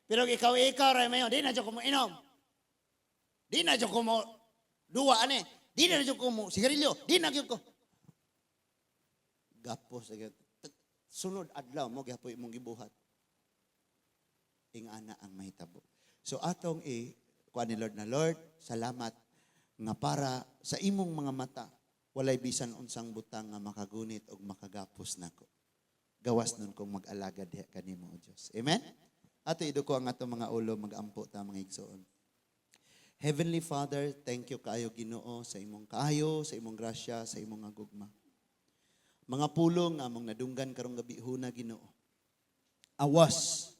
Pero ikaw ray mayon, di na jud ko mo inom. Di na jud ko mo duwa ani. Di na jud ko mo sigarilyo, di na gyud ko. Gapos agad. Sunod adlaw mo gyapon imong gibuhat. Ingana ang mahitabo. So atong kuan ni Lord na Lord, salamat nga para sa imong mga mata walay bisan unsang butang nga makagunit og makagapos nako. Gawas nun kung mag-alaga diha kanimo o Dios. Amen. Ato iduko ang atong mga ulo magampo ta mga igsoon. Heavenly Father, thank you kaayo Ginoo sa imong kaayo, sa imong grasya, sa imong gugma. Mga pulong among nadunggan karong gabi huna Ginoo. Awas,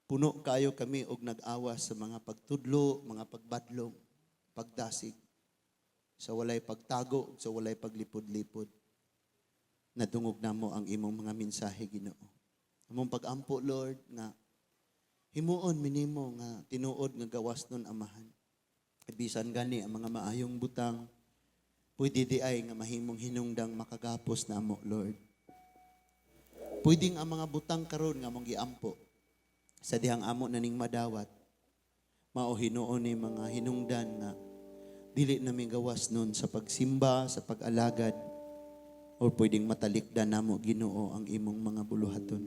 puno kaayo kami og nag-awas sa mga pagtudlo, mga pagbadlong, pagdasig, sa walay pagtago, sa walay paglipod-lipod. Nadungog namo ang imong mga mensahe Ginoo. Among pag-ampo Lord nga himuon minimo nga tinuod nga gawas nun amahan. Bisan gani ang mga maayong butang, pwede di ay nga mahimong hinungdang makagapos na mo, Lord. Pwedeng ang mga butang karon nga mong giampo sa dihang amo na ning madawat, mao hinuon ni mga hinungdan nga dili namin gawas nun sa pagsimba, sa pag-alagad, or pwedeng matalikdan namo Ginoo ang imong mga buluhaton.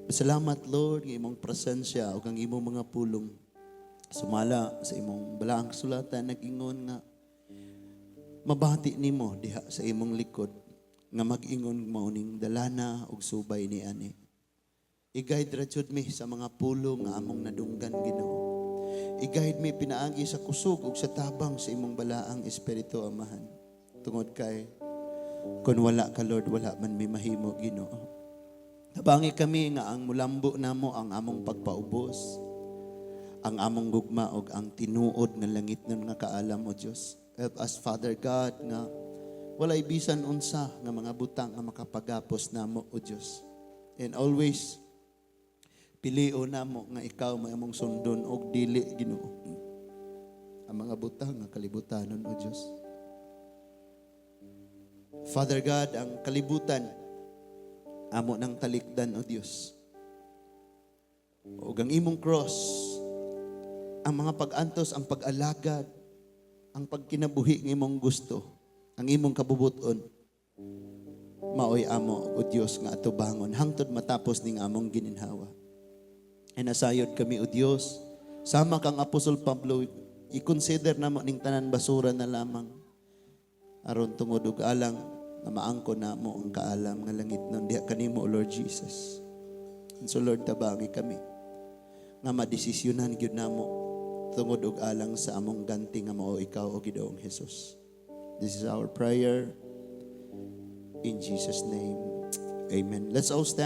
Salamat Lord ng imong presensya o ang imong mga pulong sumala sa imong balaang sulatan nag-ingon nga mabati nimo diha sa imong likod nga mag-ingon mauning dalana ug subay ni ani. I-guide ra jud mi sa mga pulong nga among nadunggan Ginoo. I-guide mi pinaagi sa kusog ug sa tabang sa imong balaang espiritu Amahan. Tungod kay kung wala ka Lord wala man mi mahimo Ginoo. Tabangi kami nga ang mulambo namo ang among pagpaubos, ang among gugma ug ang tinuod nga langit nun nga kaalam o Dios. Help us Father God nga walay bisan unsa nga mga butang nga makapagapos namo o Dios. And always pilio namo nga ikaw may among sundon og dili Ginoo ang mga butang nga kalibutanon o Dios. Father God, ang kalibutan amo nang talikdan o Dios. Ug ang imong cross, ang mga pag-antos, ang pag-alagad, ang pagkinabuhi ng imong gusto, ang imong kabubuton, maoy amo o Dios nga atubangon hangtod matapos ning among gininhawa. Nasayod kami o Dios, sama kang Apostol Pablo, i-consider namo ning tanan basura na lamang aron tungod og alang na maangko namo ang kaalam nga langit nun diha kanimo o Lord Jesus. And so Lord tabangi kami nga madesisyonan gyud namo tungod og alang sa among ganti nga mao ikaw o Gidoong Jesus. This is our prayer in Jesus name. Amen. Let's all stand.